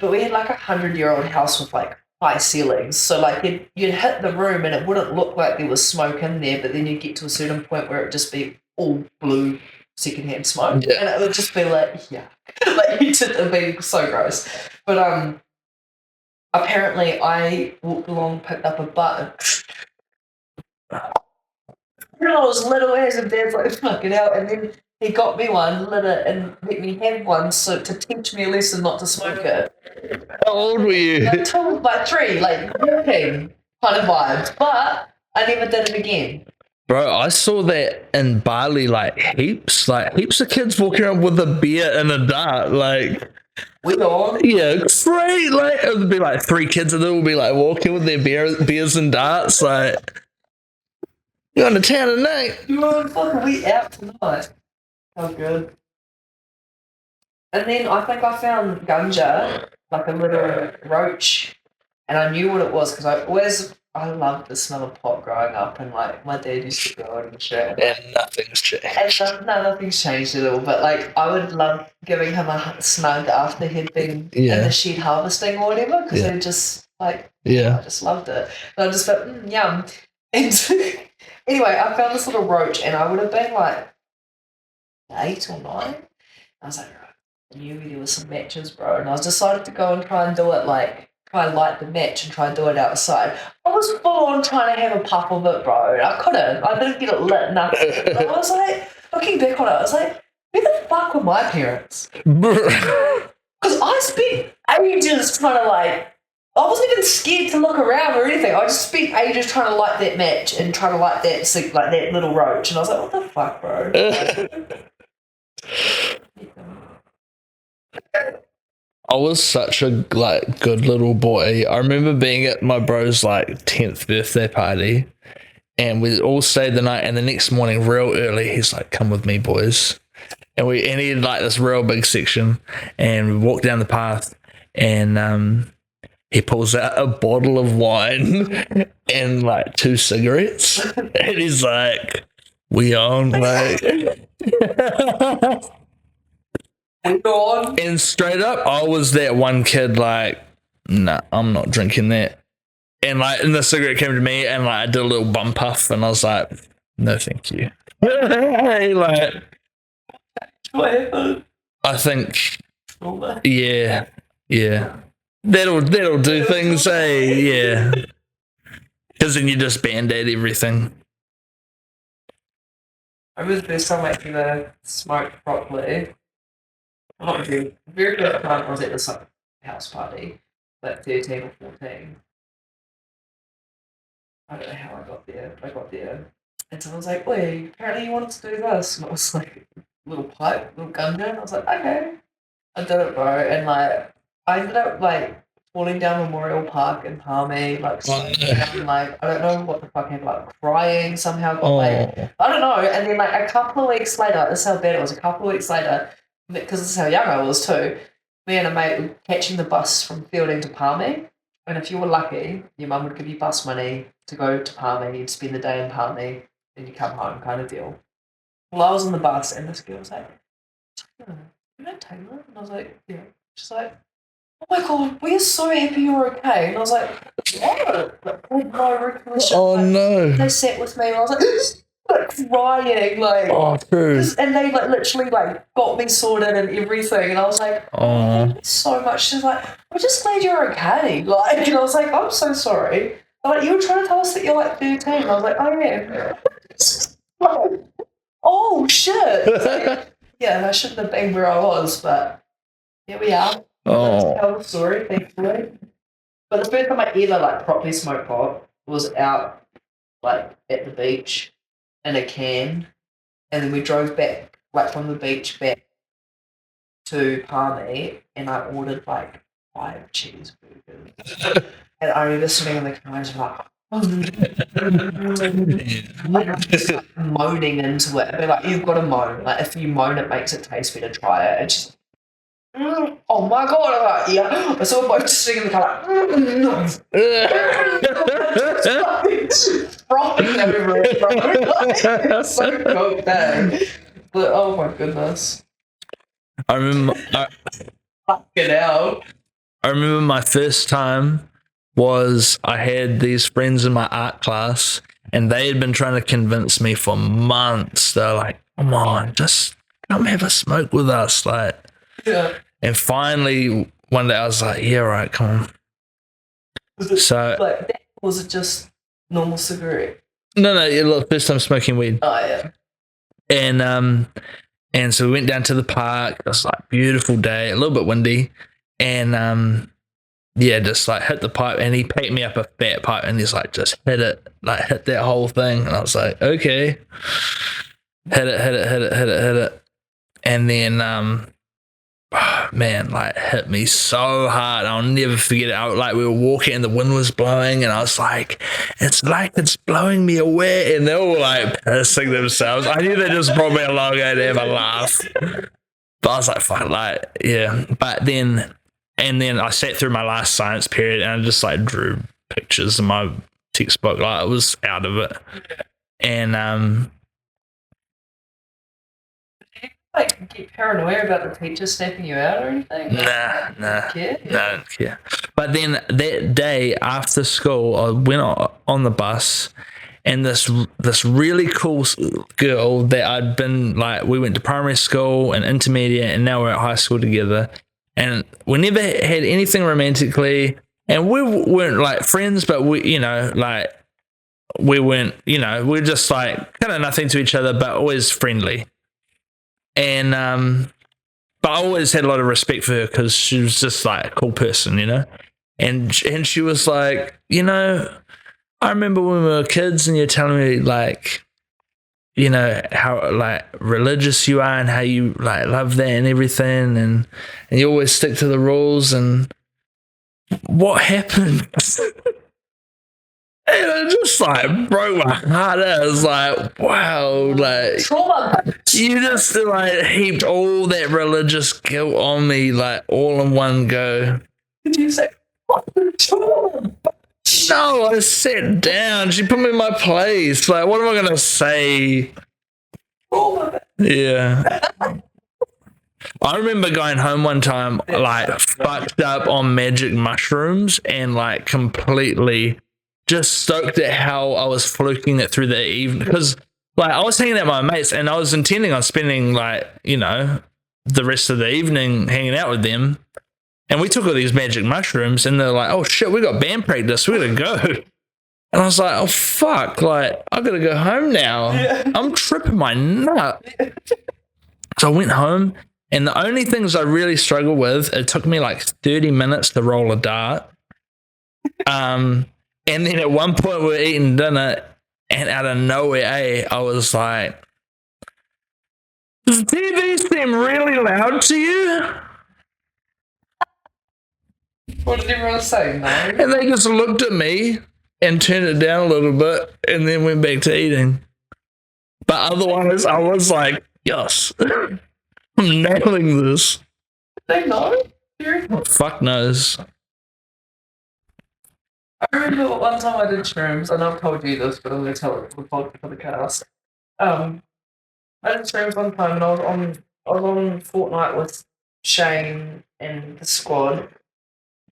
but we had like 100-year-old house with like high ceilings, so like you'd hit the room and it wouldn't look like there was smoke in there, but then you'd get to a certain point where it'd just be all blue secondhand smoke, and it would just be like, yeah, like it'd be so gross. But apparently I walked along, picked up a butt, and I was little as, and Dad's like, fucking hell, and then he got me one, lit it, and let me have one so to teach me a lesson not to smoke it. How old were you? Like 2, like 3, like walking kind of vibes, but I never did it again. Bro, I saw that in Bali, like heaps of kids walking around with a beer and a dart, like. We on? Yeah, great. Like it would be like 3 kids, and they would be like walking with their beers and darts, like. You're on the town tonight. You want to fucking we out tonight? Oh, good. And then I think I found ganja, like a little roach, and I knew what it was because I loved the smell of pot growing up, and like my dad used to grow it and shit. And nothing's changed. And nothing's changed at all. But like I would love giving him a snug after he'd been in the shed harvesting or whatever, because I just like I just loved it. And I just felt yum. And anyway, I found this little roach, and I would have been like 8 or 9. I was like, I knew there was some matches, bro, and I decided to go and try and do it, like try and light the match and try and do it outside. I was full on trying to have a puff of it, bro, and I couldn't. I didn't get it lit enough. And I was like, looking back on it, I was like, where the fuck were my parents? Because I spent ages trying to like. I wasn't even scared to look around or anything. I just spent ages trying to light that match and trying to light that little roach, and I was like, "What the fuck, bro?" I was such a like good little boy. I remember being at my bro's like 10th birthday party, and we all stayed the night. And the next morning, real early, he's like, "Come with me, boys." And he had like this real big section, and we walked down the path, and he pulls out a bottle of wine and like 2 cigarettes, and he's like, "We on?" Like, and straight up, I was that one kid like, "Nah, I'm not drinking that." And like, and the cigarette came to me, and like I did a little bum puff, and I was like, "No, thank you." Like, what happened? I think, yeah. That'll do things, eh? Yeah. Because then you just band-aid everything. I remember the first time I ever smoked properly. Not very first time I was at this like, house party, like 13 or 14. I don't know how I got there. And someone was like, "Wait, apparently you wanted to do this." And I was like, little ganja. And I was like, okay. I did it, bro. And like, I ended up like falling down Memorial Park in Palmy, like, down, like, I don't know what the fuck happened, like crying somehow, got like, I don't know. And then like a couple of weeks later, this is how bad it was, a couple of weeks later, because this is how young I was too, me and a mate were catching the bus from Fielding to Palmy. And if you were lucky, your mum would give you bus money to go to Palmy, you'd spend the day in Palmy, then you come home kind of deal. Well, I was on the bus and this girl was like, "You know Tayla?" And I was like, "Yeah." She's like, "Oh my god, we're so happy you're okay." And I was like, "What?" Like, no recollection. Oh like, no. They sat with me and I was like crying, like, oh, true. And they like literally like got me sorted and everything, and I was like, "Oh, thank you so much." She's like, "I'm just glad you're okay." Like, and I was like, "I'm so sorry." Like, you were trying to tell us that you're like 13. I was like, oh yeah. Oh shit. Yeah, I shouldn't have been where I was, but here we are. Let's tell the story, thankfully. But the first time I ever like properly smoked pot was out like at the beach in a can, and then we drove back like from the beach back to Palmy, and I ordered like 5 cheeseburgers. And I remember sitting in the car and like moaning into it. But like, you've got to moan. Like, if you moan, it makes it taste better. Try it. It's just, oh my god! I'm like, yeah. I saw both sitting in the car like, frothing everywhere, bro. It's so cold there. But oh my goodness. I remember. Fucking hell. I remember my first time was I had these friends in my art class, and they had been trying to convince me for months. They're like, "Come on, just come have a smoke with us," like. Yeah. And finally, one day I was like, "Yeah, right, come on." Was it So like that, or was it just normal cigarette? no, look, first time smoking weed, Oh yeah. and so we went down to the park. It was like beautiful day, a little bit windy, and yeah, just like hit the pipe, and he picked me up a fat pipe, and he's like, just hit it, like hit that whole thing. And I was like, okay, hit it, and then man, like hit me so hard. I'll never forget it. Like we were walking, and the wind was blowing, and I was like, it's blowing me away, and they were like pissing themselves. I knew they just brought me along and have a laugh, but I was like, fuck, like yeah. But then. And then I sat through my last science period, and I just like drew pictures in my textbook. Like I was out of it. And Like get paranoid about the teacher snapping you out or anything? nah, Yeah. no, I don't care. But then that day after school, I went on the bus, and this really cool girl that I'd been like, we went to primary school and intermediate, and now we're at high school together. And we never had anything romantically, and we weren't like friends, but we, you know, like we weren't, you know, we're just like kind of nothing to each other, but always friendly. And but I always had a lot of respect for her because she was just like a cool person, you know. And she was like, you know, I remember when we were kids, and you're telling me like, you know, how like religious you are and how you like love that and everything, and you always stick to the rules, and what happened? And it just like broke my heart. I was like, wow, like Trauma. you just like heaped all that religious guilt on me like all in one go. Did you say trauma? No, I sat down. She put me in my place. Like, what am I gonna say? Trauma. Yeah. I remember going home one time, like fucked up on magic mushrooms, and like completely just stoked at how I was fluking it through the evening. Because like I was hanging out with my mates, and I was intending on spending like, you know, the rest of the evening hanging out with them. And we took all these magic mushrooms, and they're like, oh shit, we got band practice, we gotta go. And I was like, oh fuck, like I gotta go home now. Yeah. I'm tripping my nut. So I went home, and the only things I really struggled with, it took me like 30 minutes to roll a dart. And then at one point we were eating dinner, and out of nowhere, I was like, does TV seem really loud to you? What did everyone say? No. And they just looked at me and turned it down a little bit, and then went back to eating. But otherwise, I was like, yes, I'm nailing this. They know? Fuck knows. I remember one time I did shrooms. I know I've told you this, but I'm going to tell it for the podcast. I did shrooms one time, and I was on Fortnite with Shane and the squad.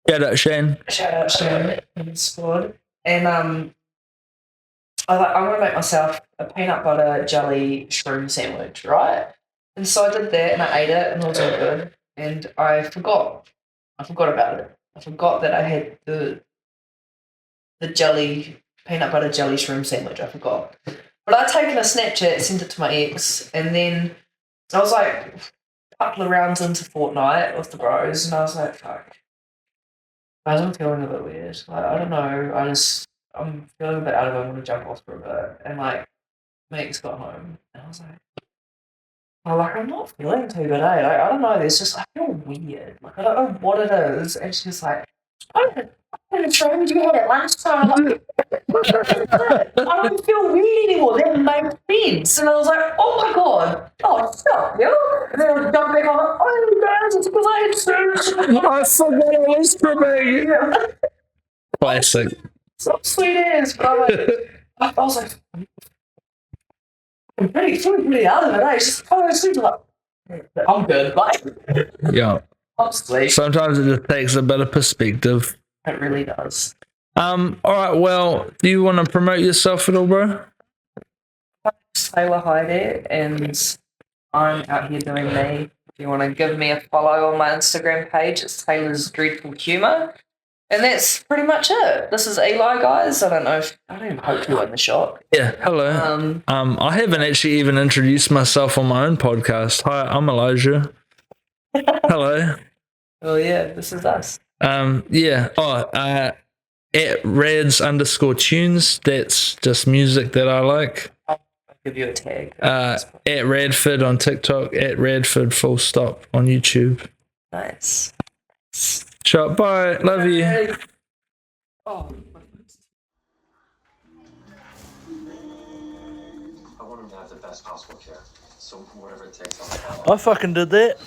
Shout out Shane. Shout out Shane and the squad. And I want to make myself a peanut butter jelly shroom sandwich, right? And so I did that, and I ate it, and it was all good. And I forgot about it. I forgot that I had the the peanut butter jelly shroom sandwich. I forgot. But I'd taken a Snapchat, sent it to my ex, and then I was like a couple of rounds into Fortnite with the bros, and I was like, fuck. I'm feeling a bit weird. Like, I don't know. I'm feeling a bit out of it. I'm gonna jump off for a bit. And like, my ex got home, and I was like, oh, like I'm not feeling too good, eh? Like I don't know. There's just I feel weird. Like I don't know what it is. And she's like, I'm ashamed you had at lunchtime. I'm like, I don't feel weird anymore. That made sense. And I was like, oh my god. Oh, stop, yo. And then I jumped back on. Oh, guys, it's because I had surgery. I forgot it was for me. Yeah. Classic. So sweet ass. But I'm like, I was like, I'm feeling pretty out of it. Eh? She's like, oh, I sleep like, I'm good. Like, Yeah. I'm sweet. Sometimes it just takes a bit of perspective. It really does. All right. Well, do you want to promote yourself at all, bro? Tayla Haere, and I'm out here doing me. If you want to give me a follow on my Instagram page, it's Taylor's Dreadful Humour. And that's pretty much it. This is Eli, guys. I don't even hope you win the shot. Yeah. Hello. I haven't actually even introduced myself on my own podcast. Hi, I'm Elijah. Hello. Oh yeah, this is us. Yeah. At Rads_tunes. That's just music that I like. I'll give you a tag. At Radford on TikTok. At Radford full stop on YouTube. Nice. Shut. Bye. Love you. Oh. I want him to have the best possible care. So whatever it takes, I'll I fucking did that.